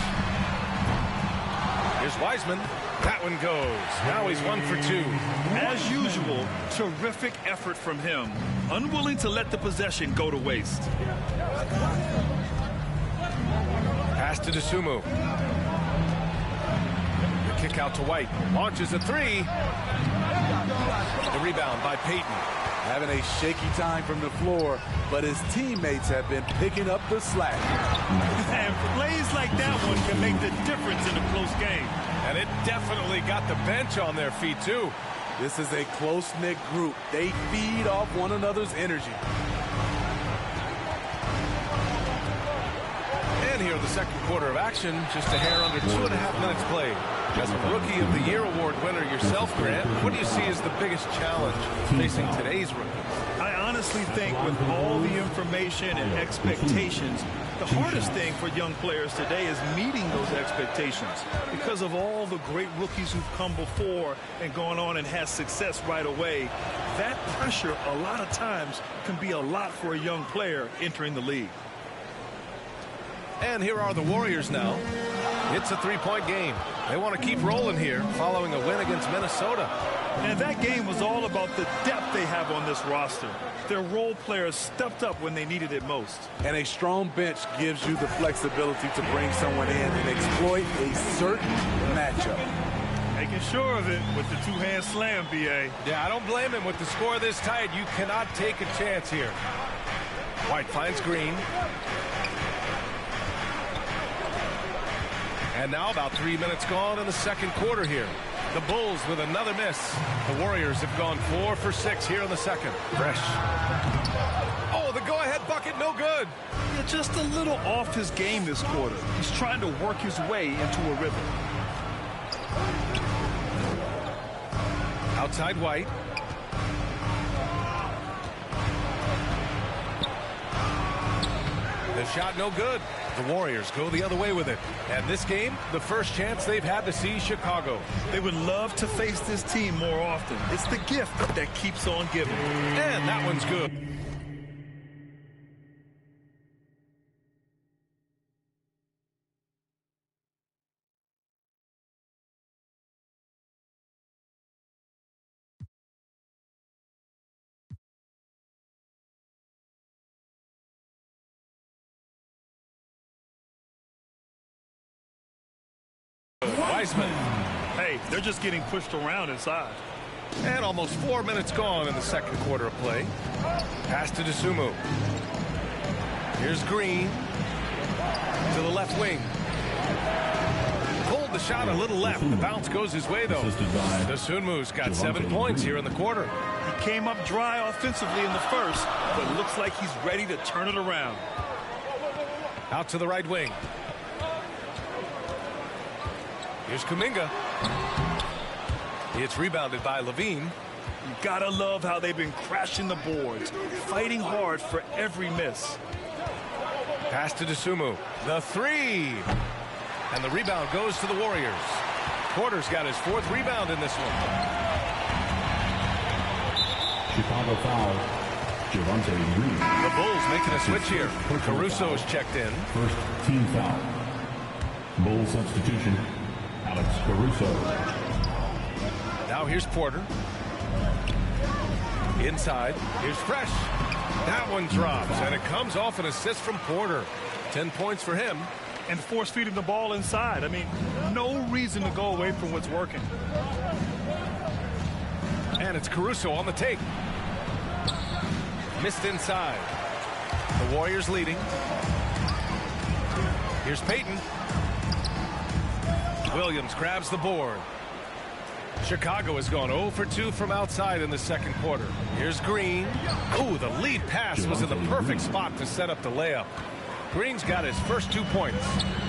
Here's Wiseman. That one goes. Now he's 1 for 2. As usual, terrific effort from him. Unwilling to let the possession go to waste. Pass to Dosunmu. The kick out to White. Launches a 3. The rebound by Payton. Having a shaky time from the floor, but his teammates have been picking up the slack. And plays like that one can make the difference in a close game. And it definitely got the bench on their feet, too. This is a close-knit group. They feed off one another's energy. And here the second quarter of action, just a hair under 2.5 minutes played. As a Rookie of the Year award winner yourself, Grant, what do you see as the biggest challenge facing today's rookies? I honestly think with all the information and expectations, the hardest thing for young players today is meeting those expectations because of all the great rookies who've come before and gone on and had success right away. That pressure a lot of times can be a lot for a young player entering the league. And here are the Warriors now. It's a three-point game. They want to keep rolling here following a win against Minnesota. And that game was all about the depth they have on this roster. Their role players stepped up when they needed it most. And a strong bench gives you the flexibility to bring someone in and exploit a certain matchup. Making sure of it with the two-hand slam, B.A. Yeah, I don't blame him. With the score this tight, you cannot take a chance here. White finds Green. And now about 3 minutes gone in the second quarter here. The Bulls with another miss. The Warriors have gone 4 for 6 here in the second. Fresh. Oh, the go-ahead bucket, no good. Yeah, just a little off his game this quarter. He's trying to work his way into a rhythm. Outside White. The shot no good. The Warriors go the other way with it. And this game, the first chance they've had to see Chicago. They would love to face this team more often. It's the gift that keeps on giving. And that one's good. Wiseman. Hey, they're just getting pushed around inside. And almost 4 minutes gone in the second quarter of play. Pass to Dosunmu. Here's Green to the left wing. Pulled the shot a little left. The bounce goes his way, though. Dosunmu's got 7 points here in the quarter. He came up dry offensively in the first, but looks like he's ready to turn it around. Out to the right wing. Here's Kuminga. It's rebounded by Levine. You gotta love how they've been crashing the boards, fighting hard for every miss. Pass to Dosunmu. The three. And the rebound goes to the Warriors. Porter's got his 4th rebound in this one. Chicago foul. Javonte Green. The Bulls making a switch here. Caruso's checked in. First team foul. Bulls substitution. Alex Caruso. Now here's Porter. Inside. Here's Fresh. That one drops, and it comes off an assist from Porter. 10 points for him. And force feeding the ball inside. I mean, no reason to go away from what's working. And it's Caruso on the take. Missed inside. The Warriors leading. Here's Payton. Williams grabs the board. Chicago has gone 0 for 2 from outside in the second quarter. Here's Green. Oh, the lead pass was in the perfect spot to set up the layup. Green's got his first 2 points.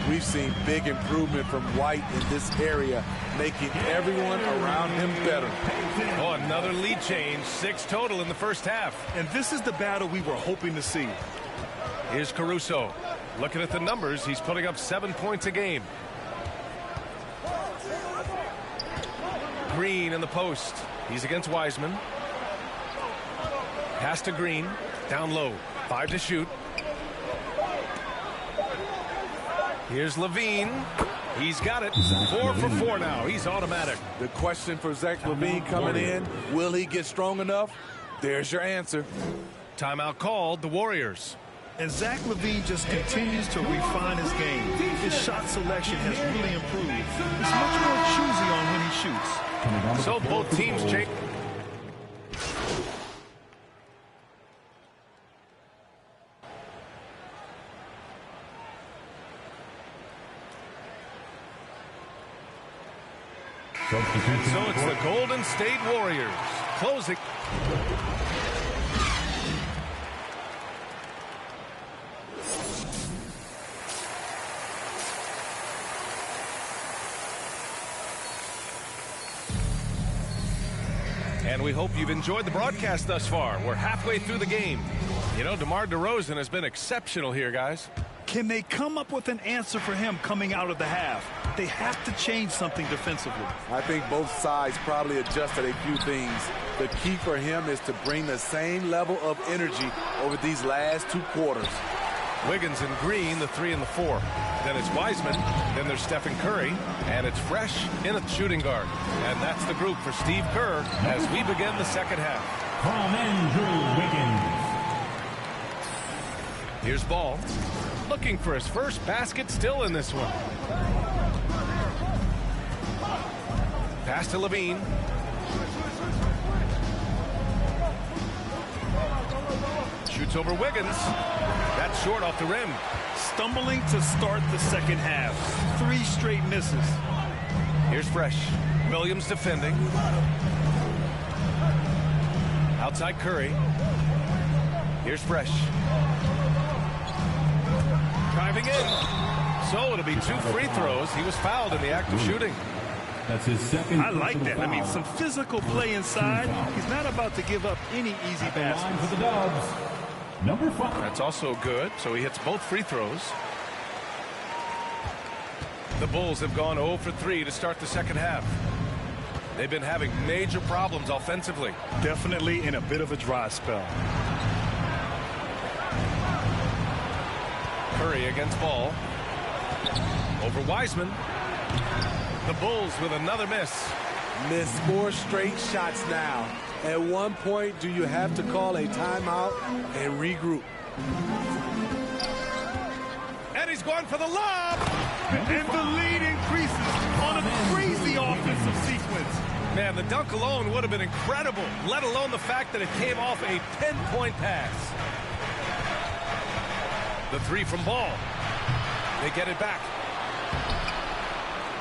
We've seen big improvement from White in this area, making everyone around him better. Oh, another lead change. 6 total in the first half. And this is the battle we were hoping to see. Here's Caruso. Looking at the numbers, he's putting up 7 points a game. Green in the post. He's against Wiseman. Pass to Green. Down low. 5 to shoot. Here's Levine. He's got it. 4 for 4 now. He's automatic. The question for Zach LaVine coming in, will he get strong enough? There's your answer. Timeout called. The Warriors. And Zach LaVine just continues to refine his game. His shot selection has really improved. He's much more choosy on when he shoots. So both teams change. So it's the Golden State Warriors closing. And we hope you've enjoyed the broadcast thus far. We're halfway through the game. You know, DeMar DeRozan has been exceptional here, guys. Can they come up with an answer for him coming out of the half? They have to change something defensively. I think both sides probably adjusted a few things. The key for him is to bring the same level of energy over these last 2 quarters. Wiggins and Green, the 3 and the 4. Then it's Wiseman. Then there's Stephen Curry. And it's Fresh in a shooting guard. And that's the group for Steve Kerr as we begin the second half. From Andrew Wiggins. Here's Ball. Looking for his first basket still in this one. Pass to Levine. Shoots over Wiggins. That's short off the rim. Stumbling to start the second half. 3 straight misses. Here's Fresh. Williams defending. Outside Curry. Here's Fresh. Driving in. So it'll be 2 free throws. He was fouled in the act of shooting. That's his second. I like that. I mean, some physical play inside. He's not about to give up any easy baskets. For the Dubs, number 5. That's also good. So he hits both free throws. The Bulls have gone 0 for 3 to start the second half. They've been having major problems offensively. Definitely in a bit of a dry spell. Curry against Ball. Over Wiseman. The Bulls with another miss. Missed 4 straight shots now. At one point, do you have to call a timeout and regroup? And he's going for the lob. And the lead increases on a crazy offensive sequence. Man, the dunk alone would have been incredible, let alone the fact that it came off a pinpoint pass. The 3 from Ball. They get it back.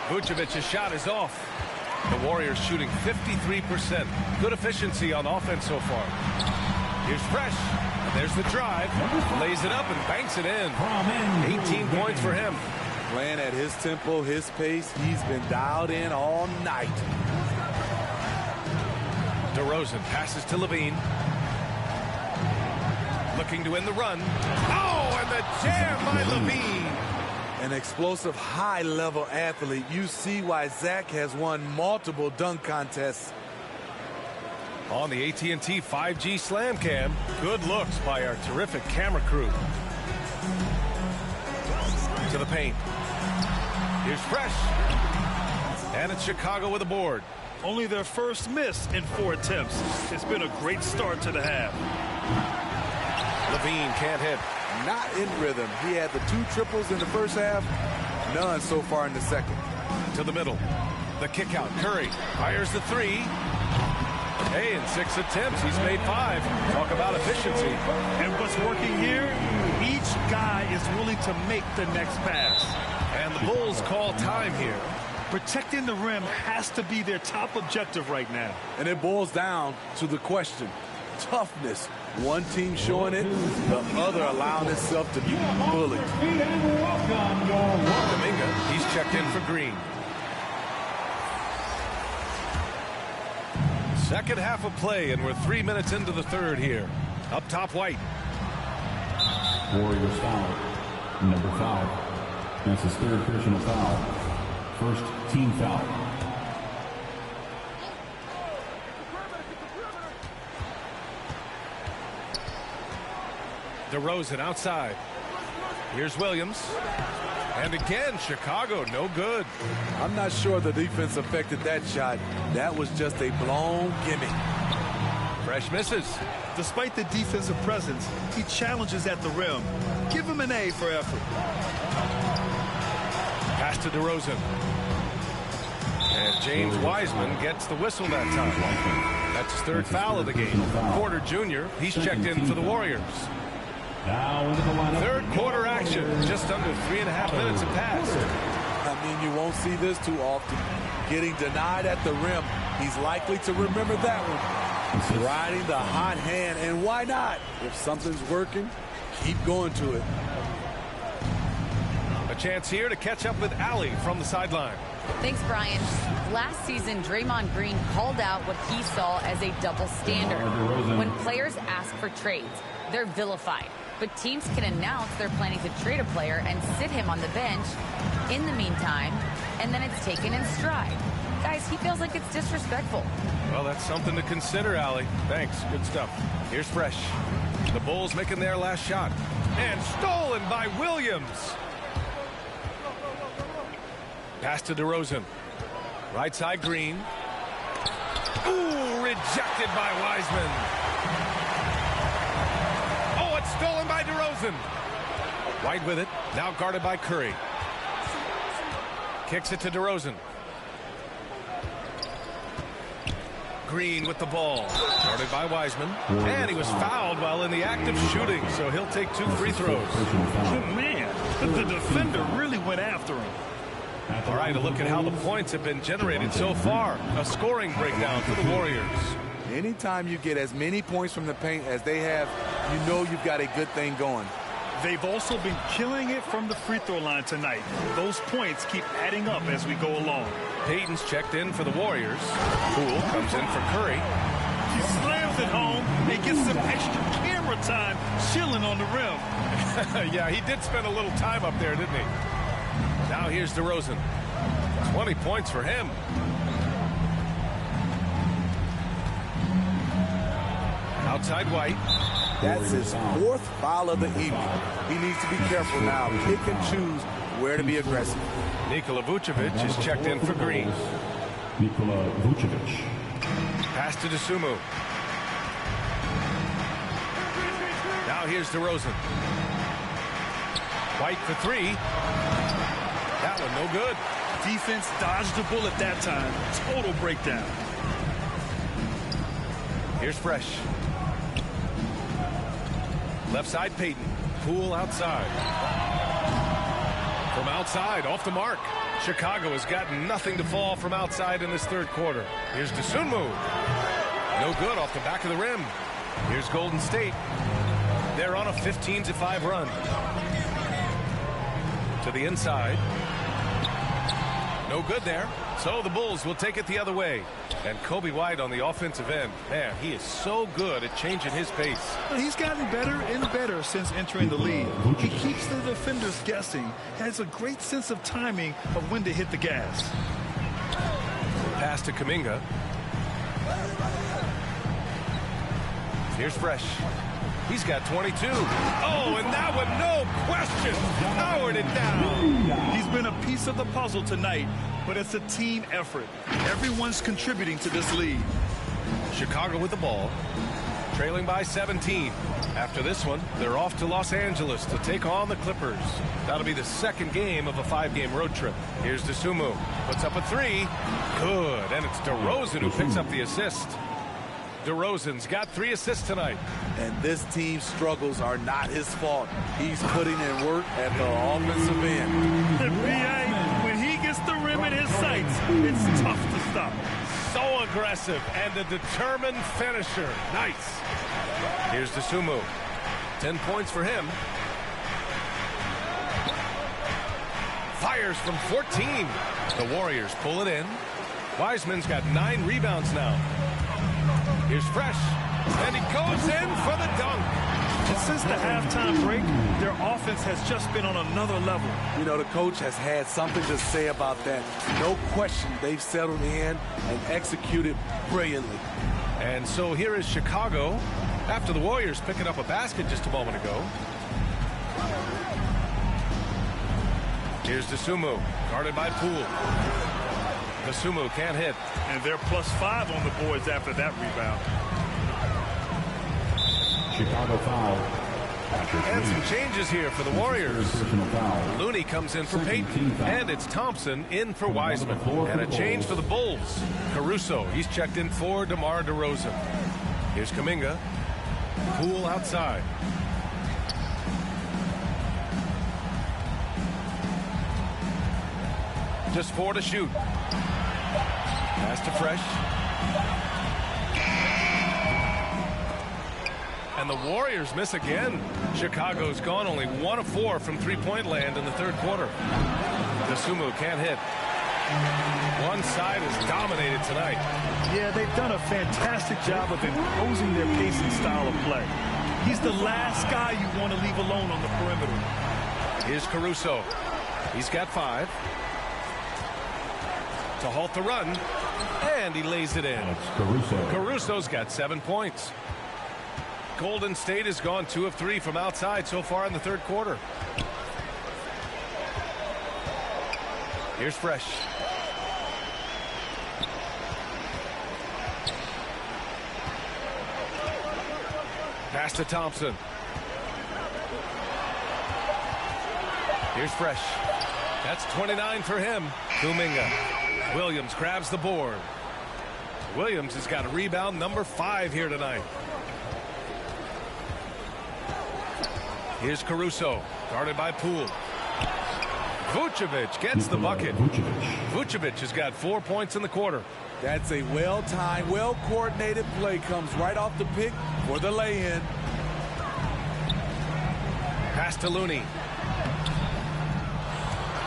Vucevic's shot is off. The Warriors shooting 53%. Good efficiency on offense so far. Here's Fresh. There's the drive. Lays it up and banks it in. 18 points for him. Playing at his tempo, his pace. He's been dialed in all night. DeRozan passes to Levine. Looking to win the run. Oh, and the jam by Levine. An explosive, high-level athlete. You see why Zach has won multiple dunk contests. On the AT&T 5G Slam Cam, good looks by our terrific camera crew. To the paint. Here's Fresh. And it's Chicago with a board. Only their first miss in 4 attempts. It's been a great start to the half. Levine can't hit. Not in rhythm. He had the 2 triples in the first half. None so far in the second. To the middle. The kick out. Curry fires the 3. Hey, in 6 attempts, he's made 5. Talk about efficiency. And what's working here, each guy is willing to make the next pass. And the Bulls call time here. Protecting the rim has to be their top objective right now. And it boils down to the question. Toughness. One team showing it, the other allowing itself to be bullied. Kuminga, he's checked in for Green. Second half of play, and we're 3 minutes into the third here. Up top, White. Warriors foul. Number 5. That's his 3rd personal foul. First team foul. DeRozan outside. Here's Williams. And again, Chicago, no good. I'm not sure the defense affected that shot. That was just a blown gimme. Fresh misses. Despite the defensive presence, he challenges at the rim. Give him an A for effort. Pass to DeRozan. And James Wiseman gets the whistle that time. That's his 3rd foul of the game. Porter Jr., he's checked in for the Warriors. Now into the lineup. 3rd quarter action. Just under 3.5 minutes have passed. I mean, you won't see this too often. Getting denied at the rim. He's likely to remember that one. Riding the hot hand, and why not? If something's working, keep going to it. A chance here to catch up with Allie from the sideline. Thanks, Brian. Last season, Draymond Green called out what he saw as a double standard. When players ask for trades, they're vilified. But teams can announce they're planning to trade a player and sit him on the bench in the meantime, and then it's taken in stride. Guys, he feels like it's disrespectful. Well, that's something to consider, Allie. Thanks. Good stuff. Here's Fresh. The Bulls making their last shot. And stolen by Williams. Pass to DeRozan. Right side, Green. Ooh, rejected by Wiseman. Oh, it's stolen by DeRozan. White with it. Now guarded by Curry. Kicks it to DeRozan. Green with the ball. Guarded by Wiseman. And he was fouled while in the act of shooting, so he'll take 2 free throws. Good man. The defender really went after him. All right, a look at how the points have been generated so far. A scoring breakdown for the Warriors. Anytime you get as many points from the paint as they have, you know you've got a good thing going. They've also been killing it from the free throw line tonight. Those points keep adding up as we go along. Payton's checked in for the Warriors. Poole comes in for Curry. He slams it home and gets some extra camera time chilling on the rim. Yeah, he did spend a little time up there, didn't he? Now here's DeRozan. 20 points for him. Outside White. That's his 4th foul of the evening. He needs to be careful now. Pick and choose where to be aggressive. Nikola Vucevic is checked in for Green. Nikola Vucevic. Pass to DeSumo. Now here's DeRozan. White for 3. That one no good. Defense dodged the bullet that time. Total breakdown. Here's Fresh. Left side, Payton. Poole outside. From outside, off the mark. Chicago has gotten nothing to fall from outside in this 3rd quarter. Here's DeSumo. No good off the back of the rim. Here's Golden State. They're on a 15-5 run. To the inside. No good there. So the Bulls will take it the other way. And Kobe White on the offensive end. Man, he is so good at changing his pace. He's gotten better and better since entering the league. He keeps the defenders guessing. Has a great sense of timing of when to hit the gas. Pass to Kuminga. Here's Fresh. He's got 22. Oh, and that one, no question, powered it down. He's been a piece of the puzzle tonight, but it's a team effort. Everyone's contributing to this lead. Chicago with the ball, trailing by 17. After this one, they're off to Los Angeles to take on the Clippers. That'll be the 2nd game of a 5-game road trip. Here's DeSumo. Puts up a 3. Good, and it's DeRozan who picks up the assist. DeRozan's got 3 assists tonight. And this team's struggles are not his fault. He's putting in work at the offensive end. The PA, when he gets the rim in his sights, it's tough to stop. So aggressive and a determined finisher. Nice. Here's DeSumo. 10 points for him. Fires from 14. The Warriors pull it in. Wiseman's got 9 rebounds now. Here's Fresh, and he goes in for the dunk. Since the halftime break, their offense has just been on another level. You know, the coach has had something to say about that. No question, they've settled in and executed brilliantly. And so here is Chicago after the Warriors picking up a basket just a moment ago. Here's DeSumo, guarded by Poole. DeSumo can't hit. And they're +5 on the boards after that rebound. Chicago foul. And some changes here for the Warriors. Looney comes in for Payton. And it's Thompson in for Wiseman. And a change for the Bulls. Caruso, he's checked in for DeMar DeRozan. Here's Kuminga. Poole outside. Just 4 to shoot. Pass to Fresh. And the Warriors miss again. Chicago's gone only 1 of 4 from three-point land in the third quarter. Dosunmu can't hit. One side is dominated tonight. Yeah, they've done a fantastic job of imposing their pace and style of play. He's the last guy you want to leave alone on the perimeter. Here's Caruso. He's got 5. To halt the run. And he lays it in. Caruso's got 7 points. Golden State has gone 2 of 3 from outside so far in the third quarter. Here's Fresh. Pass to Thompson. Here's Fresh. That's 29 for him. Kuminga. Williams grabs the board. Williams has got a rebound number 5 here tonight. Here's Caruso, guarded by Poole. Vucevic gets the bucket. Vucevic has got 4 points in the quarter. That's a well-timed, well-coordinated play. Comes right off the pick for the lay-in. Pass to Looney.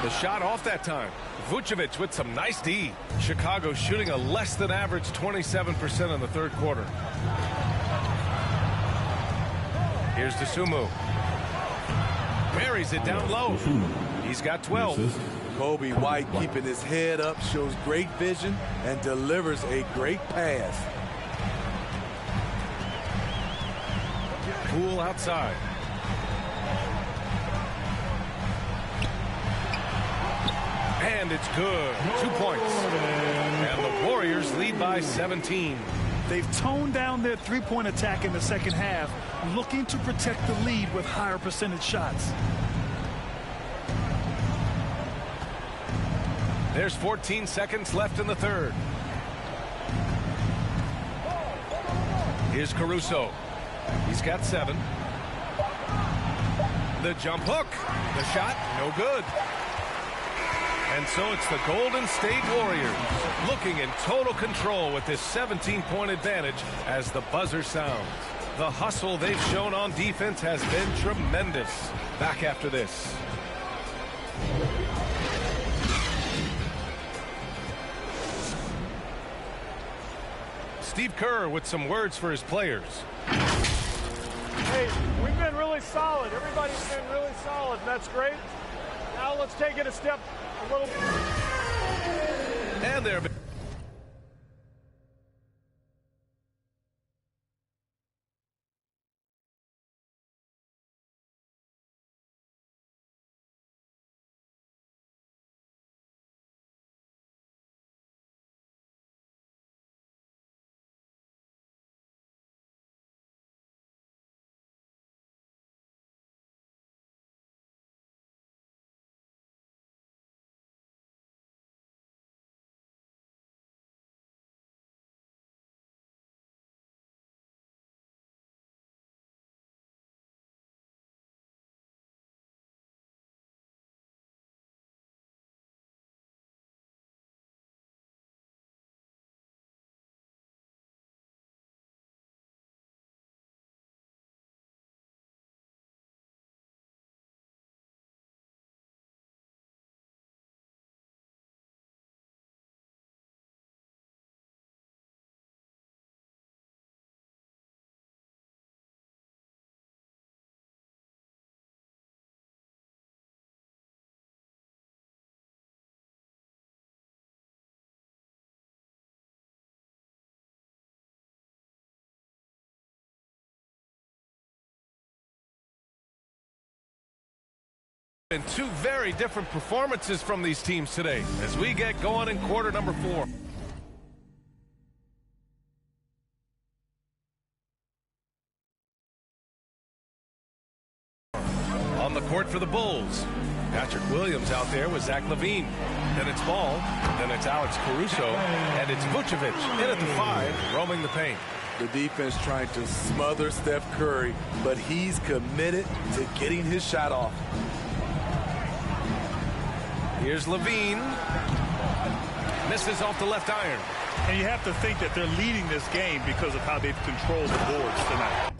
The shot off that time. Vucevic with some nice D. Chicago shooting a less than average 27% in the third quarter. Here's Dosunmu. Buries it down low. He's got 12. Kobe White keeping his head up, shows great vision, and delivers a great pass. Poole outside. And it's good. 2 points. And the Warriors lead by 17. They've toned down their three-point attack in the second half, looking to protect the lead with higher percentage shots. There's 14 seconds left in the third. Here's Caruso. He's got 7. The jump hook. The shot, no good. And so it's the Golden State Warriors looking in total control with this 17-point advantage as the buzzer sounds. The hustle they've shown on defense has been tremendous. Back after this. Steve Kerr with some words for his players. Hey, we've been really solid. Everybody's been really solid, and that's great. Now let's take it a step a little bit. And there. And 2 very different performances from these teams today as we get going in quarter number 4. On the court for the Bulls, Patrick Williams out there with Zach LaVine. Then it's Ball, then it's Alex Caruso, and it's Vucevic in at the 5, roaming the paint. The defense trying to smother Steph Curry, but he's committed to getting his shot off. Here's LaVine. Misses off the left iron. And you have to think that they're leading this game because of how they've controlled the boards tonight.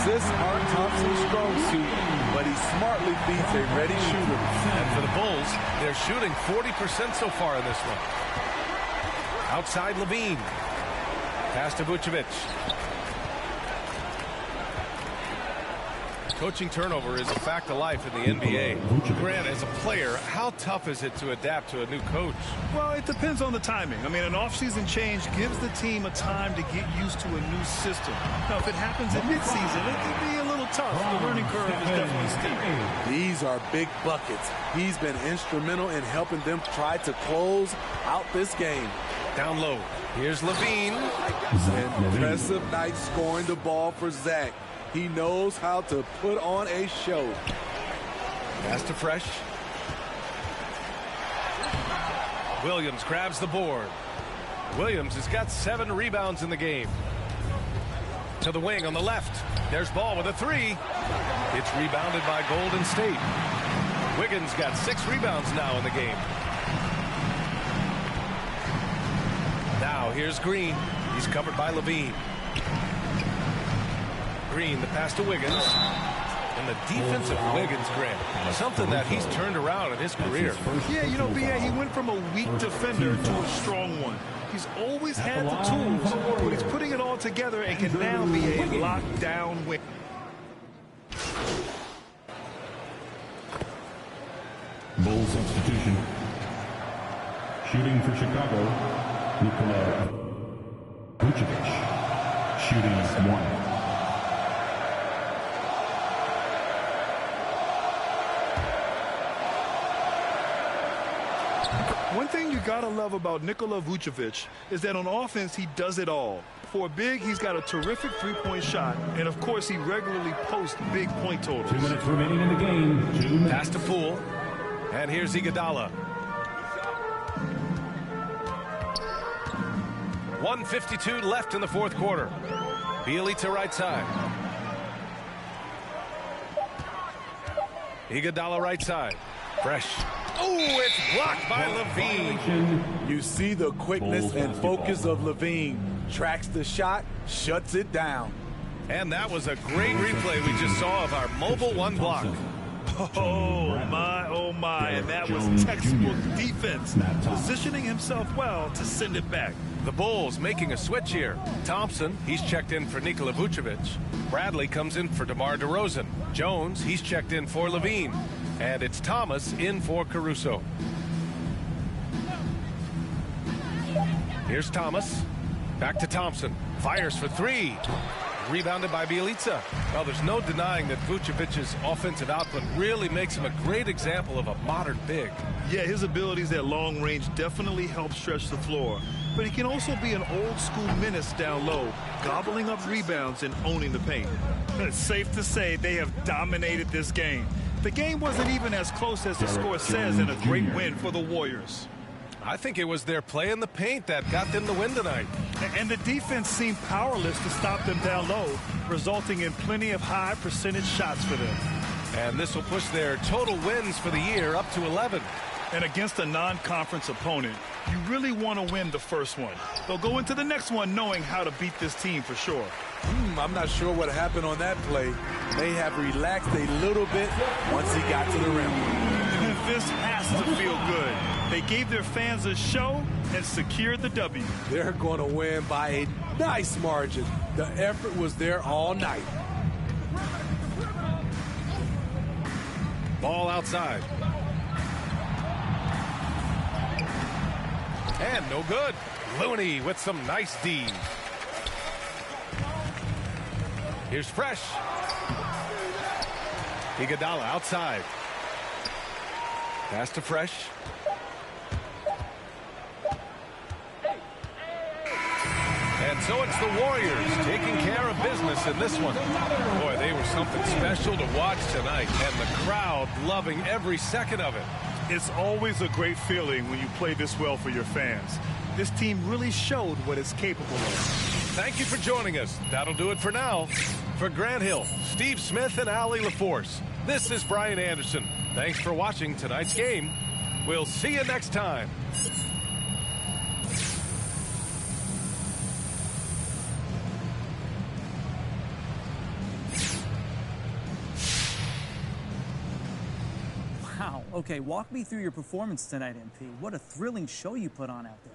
Assists aren't Thompson's strong suit, but he smartly feeds a ready shooter. And for the Bulls, they're shooting 40% so far in this one. Outside Levine. Pass to Vucevic. Coaching turnover is a fact of life in the NBA. Grant, as a player, how tough is it to adapt to a new coach? Well, it depends on the timing. I mean, an offseason change gives the team a time to get used to a new system. Now, if it happens in midseason, it can be a little tough. The learning curve is definitely steep. These are big buckets. He's been instrumental in helping them try to close out this game. Down low. Here's Levine. Impressive night scoring the ball for Zach. He knows how to put on a show. Pass to Fresh. Williams grabs the board. Williams has got 7 rebounds in the game. To the wing on the left. There's Ball with a 3. It's rebounded by Golden State. Wiggins got 6 rebounds now in the game. Now here's Green. He's covered by Levine. Green, the pass to Wiggins. And the defense of Wiggins, Grant, something that he's turned around in his career. Yeah, you know, B.A., he went from a weak defender to a strong one. He's always had the tools, but he's putting it all together and can now be a lockdown win. Bull substitution. Shooting for Chicago, Nikola Vucevic. Shooting 1. One thing you gotta love about Nikola Vucevic is that on offense he does it all. For a big, he's got a terrific three-point shot, and of course he regularly posts big point totals. 2 minutes remaining in the game. 2 minutes. Pass to Poole, and here's Iguodala. 1:52 left in the fourth quarter. Bjelica right side. Iguodala right side. Fresh. Oh, it's blocked by Levine. You see the quickness and focus of Levine. Tracks the shot, shuts it down. And that was a great replay we just saw of our mobile one block. Oh, my. And that was textbook defense. Positioning himself well to send it back. The Bulls making a switch here. Thompson, he's checked in for Nikola Vucevic. Bradley comes in for DeMar DeRozan. Jones, he's checked in for Levine. And it's Thomas in for Caruso. Here's Thomas. Back to Thompson. Fires for 3. Rebounded by Bjelica. Well, there's no denying that Vucevic's offensive output really makes him a great example of a modern big. Yeah, his abilities at long range definitely help stretch the floor. But he can also be an old-school menace down low, gobbling up rebounds and owning the paint. It's safe to say they have dominated this game. The game wasn't even as close as the score says, and a great win for the Warriors. I think it was their play in the paint that got them the win tonight. And the defense seemed powerless to stop them down low, resulting in plenty of high percentage shots for them. And this will push their total wins for the year up to 11. And against a non-conference opponent, you really want to win the first one. They'll go into the next one knowing how to beat this team for sure. I'm not sure what happened on that play. May have relaxed a little bit once he got to the rim. This has to feel good. They gave their fans a show and secured the W. They're going to win by a nice margin. The effort was there all night. Ball outside. And no good. Looney with some nice D's. Here's Fresh. Iguodala outside. Pass to Fresh. And so it's the Warriors taking care of business in this one. Boy, they were something special to watch tonight, and the crowd loving every second of it. It's always a great feeling when you play this well for your fans. This team really showed what it's capable of. Thank you for joining us. That'll do it for now. For Grant Hill, Steve Smith, and Allie LaForce, this is Brian Anderson. Thanks for watching tonight's game. We'll see you next time. Wow. Okay, walk me through your performance tonight, MP. What a thrilling show you put on out there.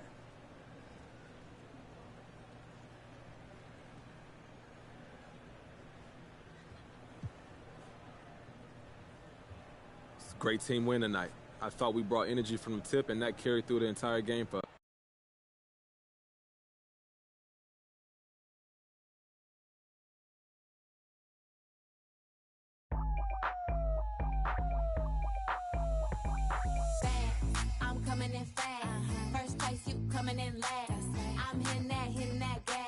It's a great team win tonight. I thought we brought energy from the tip, and that carried through the entire game for us. I'm coming in fast. First place, you coming in last. I'm hitting that gas.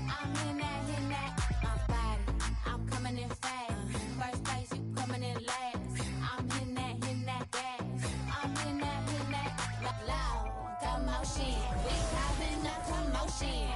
I'm hitting that, my body. I'm coming in fast. First place, you coming in last. I'm hitting that gas. I'm hitting that, loud commotion. We having a commotion.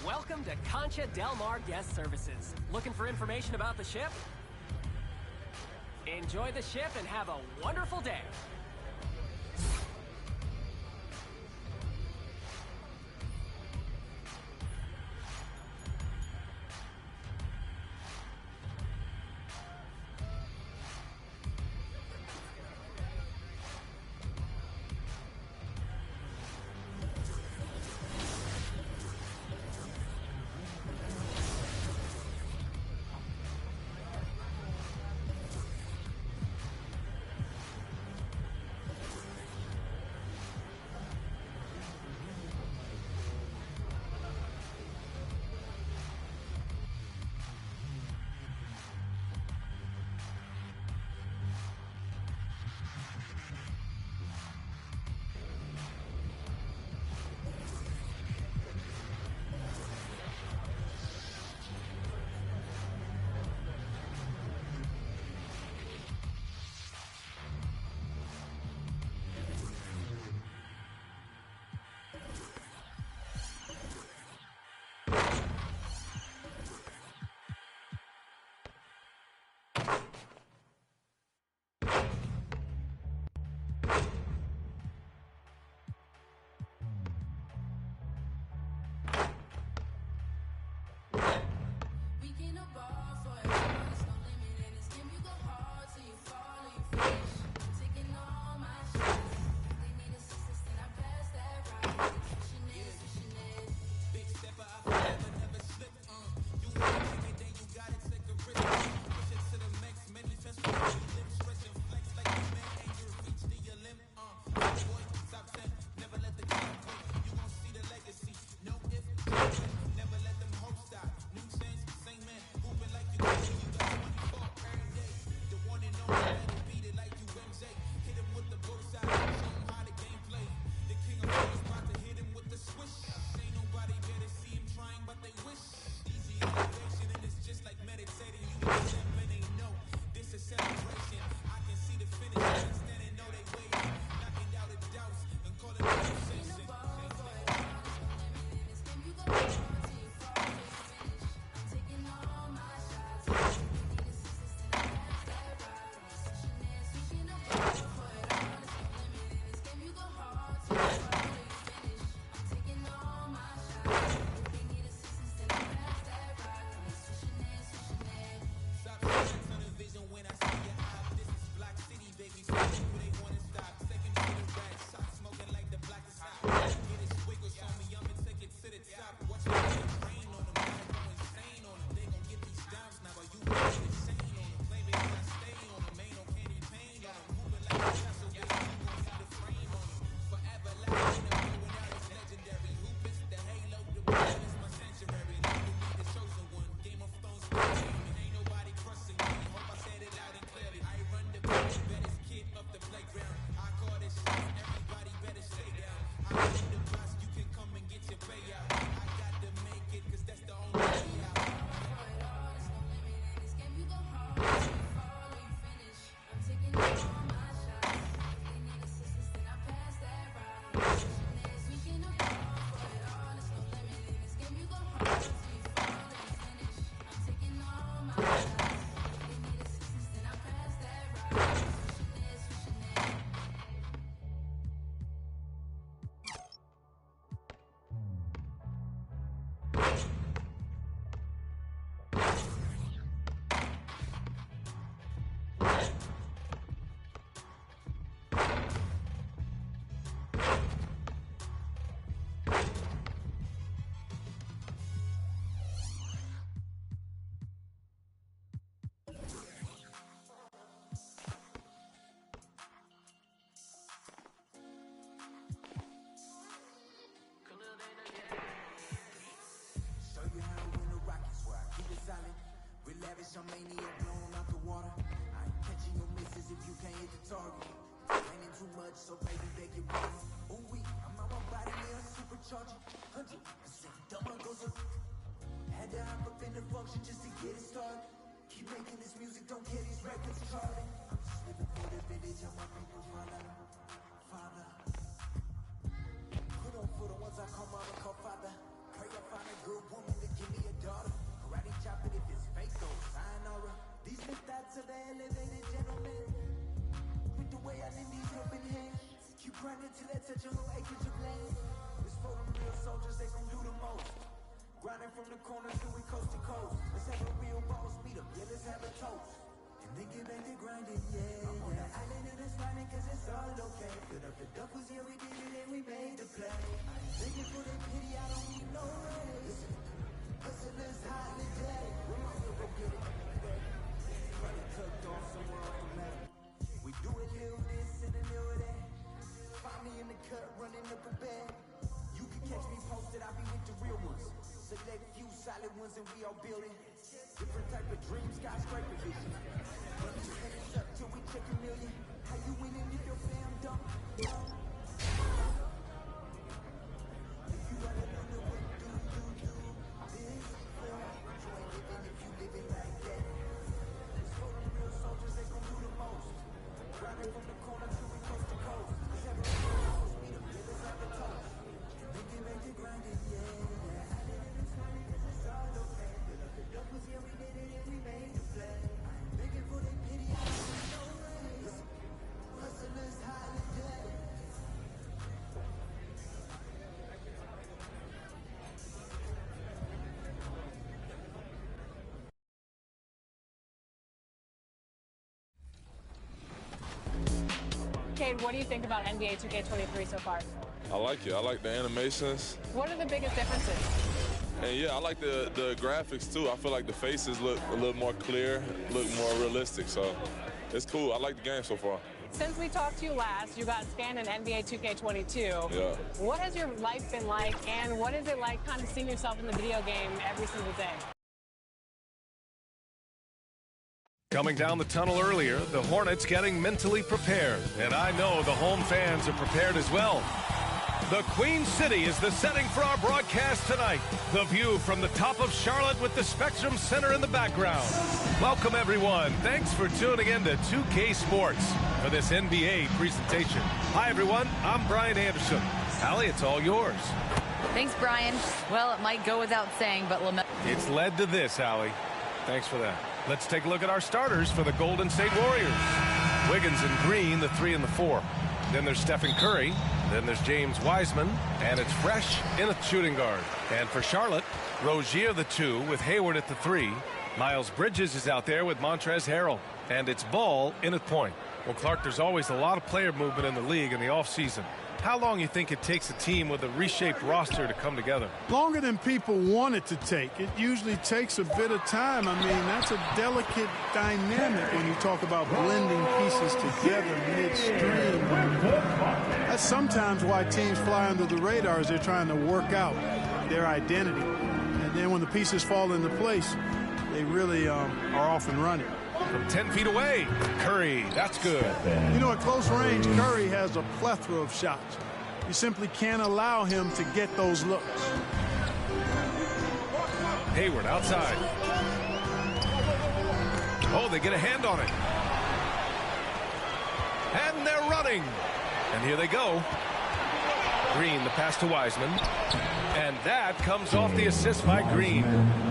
Welcome to Concha Del Mar Guest Services. Looking for information about the ship? Enjoy the ship and have a wonderful day. target. Training too much, so baby, beg your rest. Ooh, I'm on my body, yeah, supercharging. 100%, dumb goes up. Had to hop up in the function just to get it started. Keep making this music, don't care these records charting. I'm just living for the village, how my people father. Put on for the ones I call mama, call father. Pray I find a good woman to give me a daughter. Karate chop it if it's fake though, sayonara. These are thoughts of the elevated gentleman. With the way I need these helping hands. Keep grinding till I touch a whole acreage of land. It's for them real soldiers, they gon' do the most. Grinding from the corner till we coast to coast. Let's have a real boss meet up, yeah, let's have a toast. And then get back to grinding, yeah. I'm on the island and it's finding cause it's all okay. Fill up the duffels, yeah, we did it and we made the play. I ain't begging for the pity, I don't need no raise. Hustlers hot in the day. We might as well go get it. Probably tucked off somewhere off the map. We do a little this and a little that. Find me in the cut, running up a bag. You can catch me posted, I'll be with the real ones. Select few solid ones and we all building. Different type of dreams, skyscraper vision. Run these pennies up till we check a million. How you winning if your fam dumb? If you gotta know the what do this for. You ain't living if you living like that. It's for them real soldiers, they gon' do the most. Grinding from the corner till we coast to coast. Let's have a real house, meet up, let's have a toast. And they get back to grinding, yeah. Yeah, we did it and we made the play. Begging for their pity, I don't need no raise. Hustlers holiday. Cade, what do you think about NBA 2K23 so far? I like it. I like the animations. What are the biggest differences? And yeah, I like the graphics too. I feel like the faces look a little more clear, look more realistic. So it's cool. I like the game so far. Since we talked to you last, you got scanned in NBA 2K22. Yeah. What has your life been like, and what is it like kind of seeing yourself in the video game every single day? Coming down the tunnel earlier, the Hornets getting mentally prepared. And I know the home fans are prepared as well. The Queen City is the setting for our broadcast tonight. The view from the top of Charlotte with the Spectrum Center in the background. Welcome, everyone. Thanks for tuning in to 2K Sports for this NBA presentation. Hi, everyone. I'm Brian Anderson. Allie, it's all yours. Thanks, Brian. Well, it might go without saying, but It's led to this, Allie. Thanks for that. Let's take a look at our starters for the Golden State Warriors. Wiggins and Green, the 3 and the 4. Then there's Stephen Curry. Then there's James Wiseman. And it's Fresh in a shooting guard. And for Charlotte, Rozier the 2 with Hayward at the 3. Miles Bridges is out there with Montrezl Harrell. And it's Ball in at point. Well, Clark, there's always a lot of player movement in the league in the offseason. How long do you think it takes a team with a reshaped roster to come together? Longer than people want it to take. It usually takes a bit of time. I mean, that's a delicate dynamic when you talk about blending pieces together midstream. That's sometimes why teams fly under the radar as they're trying to work out their identity. And then when the pieces fall into place, they really are off and running. From 10 feet away, Curry, that's good. You know, at close range, Curry has a plethora of shots. You simply can't allow him to get those looks. Hayward outside. Oh, they get a hand on it. And they're running. And here they go. Green, the pass to Wiseman. And that comes off the assist by Green.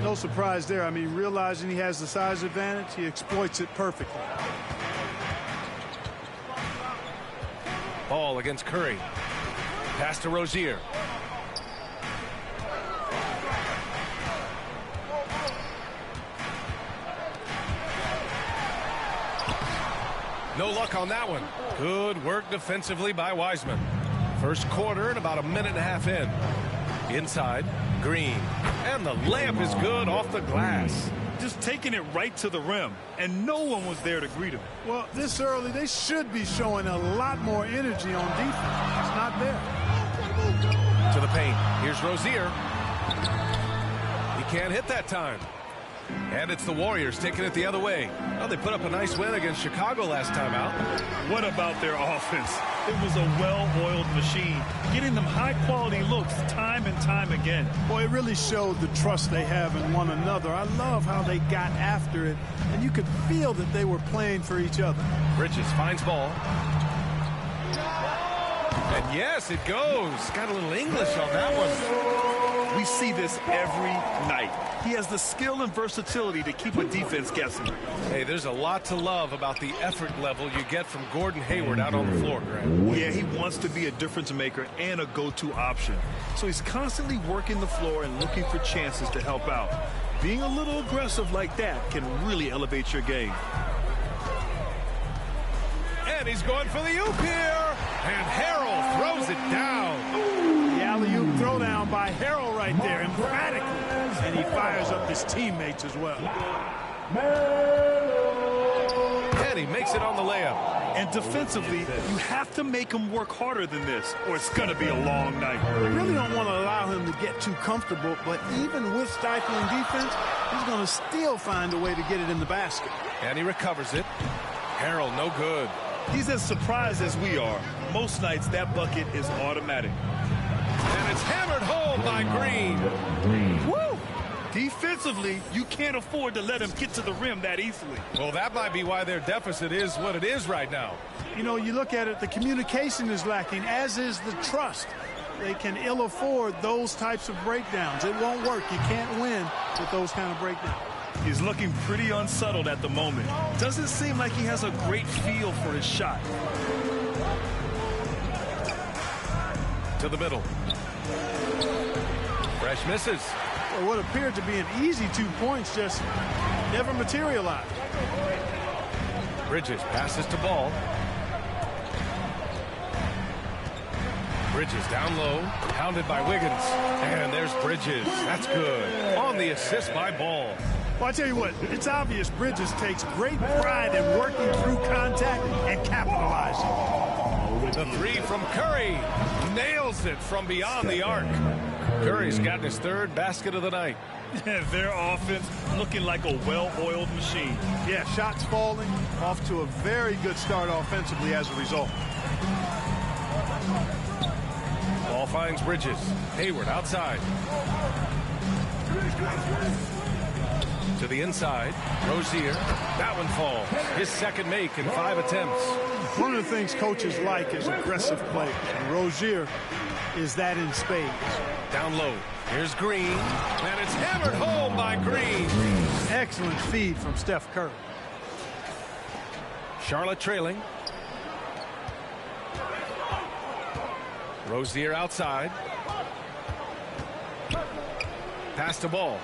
No surprise there. I mean, realizing he has the size advantage, he exploits it perfectly. Ball against Curry. Pass to Rozier. No luck on that one. Good work defensively by Wiseman. First quarter and about a minute and a half in. Inside, Green. And the layup is good off the glass. Just taking it right to the rim, and no one was there to greet him. Well, this early, they should be showing a lot more energy on defense. It's not there. To the paint. Here's Rozier. He can't hit that time. And it's the Warriors taking it the other way. Well, they put up a nice win against Chicago last time out. What about their offense? It was a well-oiled machine, getting them high-quality looks time and time again. Boy, it really showed the trust they have in one another. I love how they got after it, and you could feel that they were playing for each other. Bridges finds ball. And yes, it goes. Got a little English on that one. We see this every night. He has the skill and versatility to keep a defense guessing. Hey, there's a lot to love about the effort level you get from Gordon Hayward out on the floor, Grant. Yeah, he wants to be a difference maker and a go-to option. So he's constantly working the floor and looking for chances to help out. Being a little aggressive like that can really elevate your game. And he's going for the oop here. And Harrell throws it down. The alley-oop throwdown by Harrell right there, emphatically. And he fires up his teammates as well. And he makes it on the layup. And defensively, you have to make him work harder than this, or it's going to be a long night. You really don't want to allow him to get too comfortable, but even with stifling defense, he's going to still find a way to get it in the basket. And he recovers it. Harrell, no good. He's as surprised as we are. Most nights, that bucket is automatic. And it's hammered home by Green. Woo! Defensively, you can't afford to let him get to the rim that easily. Well, that might be why their deficit is what it is right now. You know, you look at it, the communication is lacking, as is the trust. They can ill afford those types of breakdowns. It won't work. You can't win with those kind of breakdowns. He's looking pretty unsettled at the moment. Doesn't seem like he has a great feel for his shot. To the middle. Fresh misses. Well, what appeared to be an easy 2 points just never materialized. Bridges passes to Ball. Bridges down low, pounded by Wiggins. And there's Bridges. That's good. On the assist by Ball. Well, I tell you what, it's obvious Bridges takes great pride in working through contact and capitalizing. The three from Curry. Nails it from beyond the arc. Curry's gotten his third basket of the night. Their offense looking like a well-oiled machine. Yeah, shots falling, off to a very good start offensively as a result. Ball finds Bridges. Hayward outside. To the inside. Rozier. That one falls. His second make in 5 attempts. One of the things coaches like is aggressive players. And Rozier is that in spades. Down low. Here's Green. And it's hammered home by Green. Excellent feed from Steph Curry. Charlotte trailing. Rozier outside. Pass to Ball.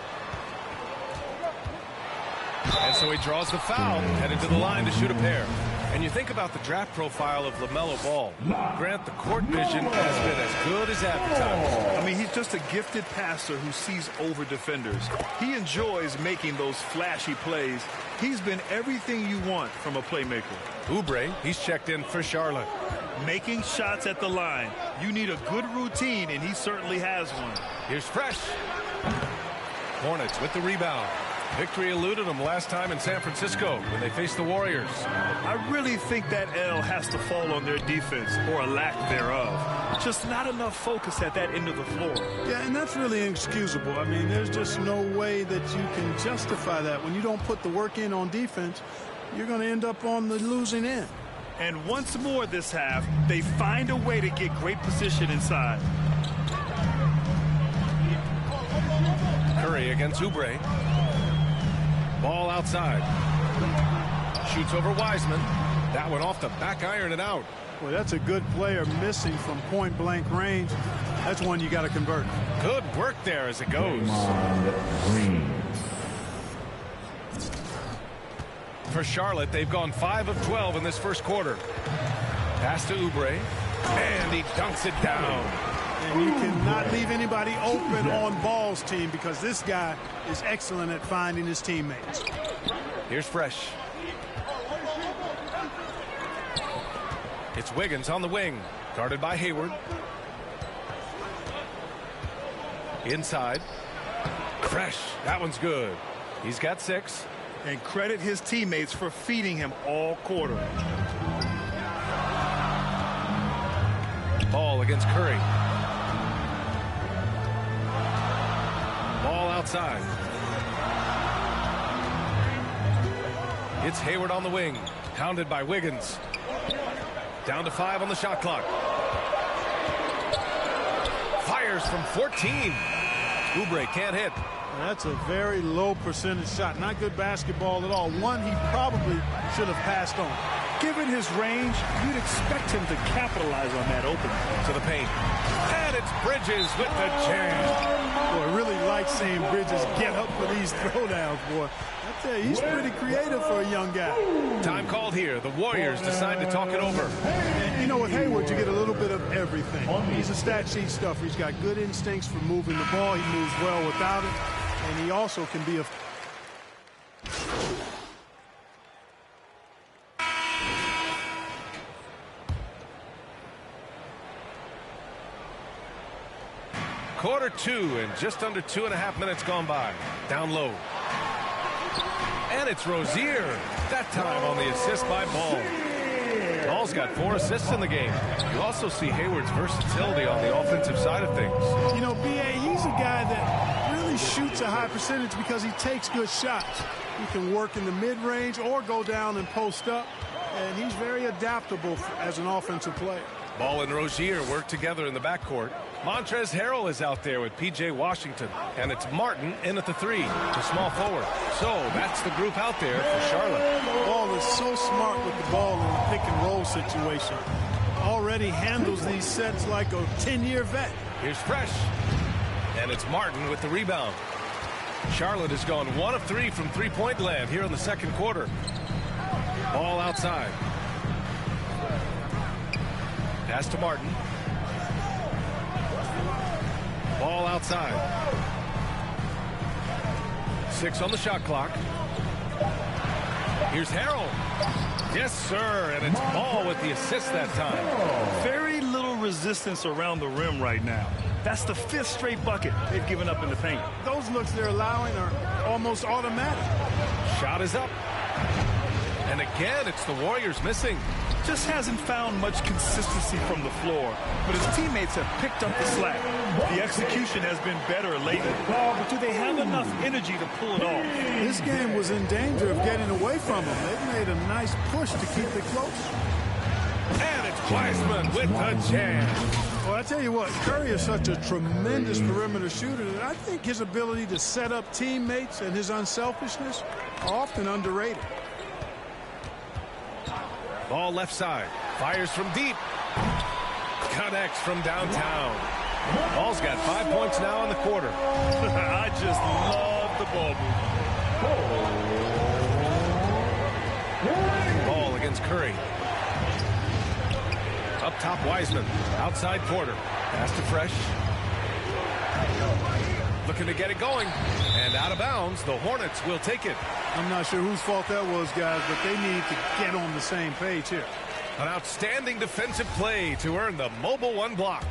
And so he draws the foul, headed to the line to shoot a pair. And you think about the draft profile of LaMelo Ball. Grant, the court vision has been as good as advertised. I mean, he's just a gifted passer who sees over defenders. He enjoys making those flashy plays. He's been everything you want from a playmaker. Oubre, he's checked in for Charlotte. Making shots at the line. You need a good routine, and he certainly has one. Here's Fresh. Hornets with the rebound. Victory eluded them last time in San Francisco when they faced the Warriors. I really think that L has to fall on their defense, or a lack thereof. Just not enough focus at that end of the floor. Yeah, and that's really inexcusable. I mean, there's just no way that you can justify that. When you don't put the work in on defense, you're going to end up on the losing end. And once more this half, they find a way to get great position inside. Curry against Oubre. Ball outside. Shoots over Wiseman. That one off the back iron and out. Well, that's a good player missing from point-blank range. That's one you got to convert. Good work there as it goes. For Charlotte, they've gone 5 of 12 in this first quarter. Pass to Oubre. And he dunks it down. And you cannot leave anybody open on Ball's team because this guy is excellent at finding his teammates. Here's Fresh. It's Wiggins on the wing, guarded by Hayward. Inside. Fresh. That one's good. He's got 6. And credit his teammates for feeding him all quarter. Ball against Curry. Ball outside. It's Hayward on the wing. Pounded by Wiggins. Down to 5 on the shot clock. Fires from 14. Oubre can't hit. That's a very low percentage shot. Not good basketball at all. One he probably should have passed on. Given his range, you'd expect him to capitalize on that opening. To the paint. And it's Bridges with the jam. Boy, I really like seeing Bridges get up for these throwdowns, boy. I tell you, he's pretty creative for a young guy. Time called here. The Warriors decide to talk it over. And, you know, with Hayward, you get a little bit of everything. He's a stat sheet stuffer. He's got good instincts for moving the ball. He moves well without it. And he also can be a... Quarter 2 and just under 2.5 minutes gone by. Down low. And it's Rozier. That time on the assist by Ball. Ball's got 4 assists in the game. You also see Hayward's versatility on the offensive side of things. You know, B.A., he's a guy that really shoots a high percentage because he takes good shots. He can work in the mid-range or go down and post up. And he's very adaptable as an offensive player. Ball and Rozier work together in the backcourt. Montrezl Harrell is out there with P.J. Washington. And it's Martin in at the 3, the small forward. So that's the group out there for Charlotte. Ball is so smart with the ball in a pick-and-roll situation. Already handles these sets like a 10-year vet. Here's Fresh. And it's Martin with the rebound. Charlotte has gone 1 of 3 from three-point land here in the second quarter. Ball outside. Pass to Martin. Ball outside. 6 on the shot clock. Here's Harrell. Yes, sir, and it's Ball with the assist that time. Very little resistance around the rim right now. That's the 5th straight bucket they've given up in the paint. Those looks they're allowing are almost automatic. Shot is up. And again, it's the Warriors missing. Just hasn't found much consistency from the floor, but his teammates have picked up the slack. The execution has been better lately, but do they have enough energy to pull it off? This game was in danger of getting away from them. They've made a nice push to keep it close. And it's Wiseman with the jam. Well, I tell you what, Curry is such a tremendous perimeter shooter that I think his ability to set up teammates and his unselfishness are often underrated. Ball left side. Fires from deep. Connects from downtown. Ball's got 5 points now in the quarter. I just love the ball movement. Ball against Curry. Up top, Wiseman. Outside Porter. Pass to Fresh. Looking to get it going. And out of bounds, the Hornets will take it. I'm not sure whose fault that was, guys, but they need to get on the same page here. An outstanding defensive play to earn the Mobile One block.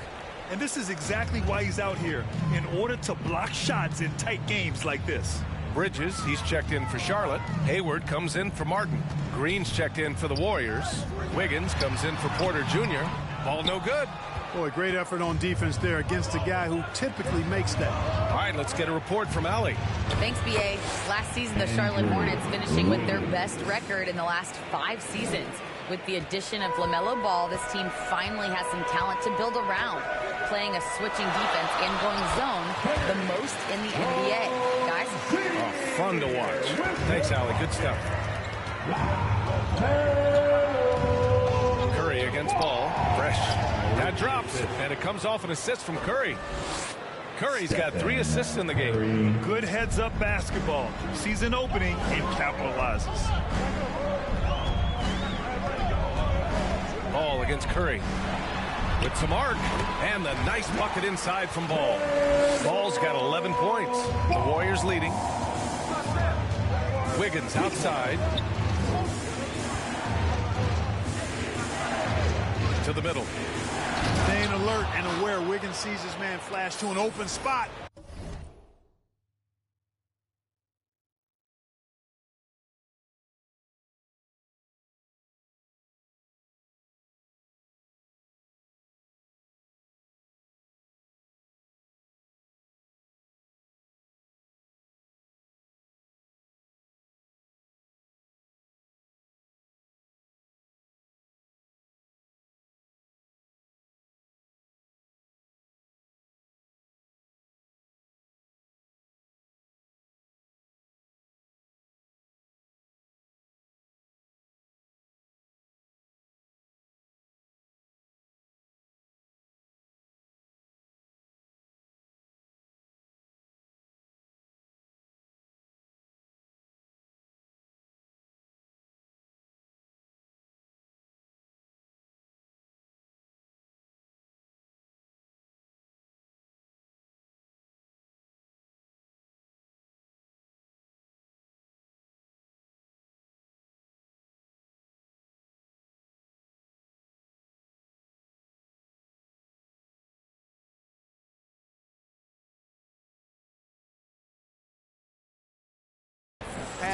And this is exactly why he's out here, in order to block shots in tight games like this. Bridges, he's checked in for Charlotte. Hayward comes in for Martin. Green's checked in for the Warriors. Wiggins comes in for Porter Jr. Ball no good. Boy, great effort on defense there against a guy who typically makes that. All right, let's get a report from Allie. Thanks, B.A. Last season, the Charlotte Hornets finishing with their best record in the last 5 seasons. With the addition of LaMelo Ball, this team finally has some talent to build around, playing a switching defense and going zone the most in the NBA. Guys? Oh, fun to watch. Thanks, Allie. Good stuff. Curry against Ball. Fresh. That drops, and it comes off an assist from Curry. Curry's got 3 assists in the game. Good heads-up basketball. Sees an opening and capitalizes. Ball against Curry. With some arc, and the nice bucket inside from Ball. Ball's got 11 points. The Warriors leading. Wiggins outside. To the middle. Staying alert and aware. Wiggins sees his man flash to an open spot.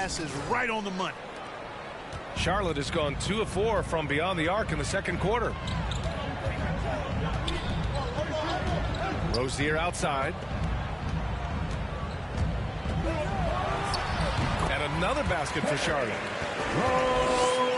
pass is right on the money. Charlotte has gone 2 of 4 from beyond the arc in the second quarter. Rozier outside. And another basket for Charlotte.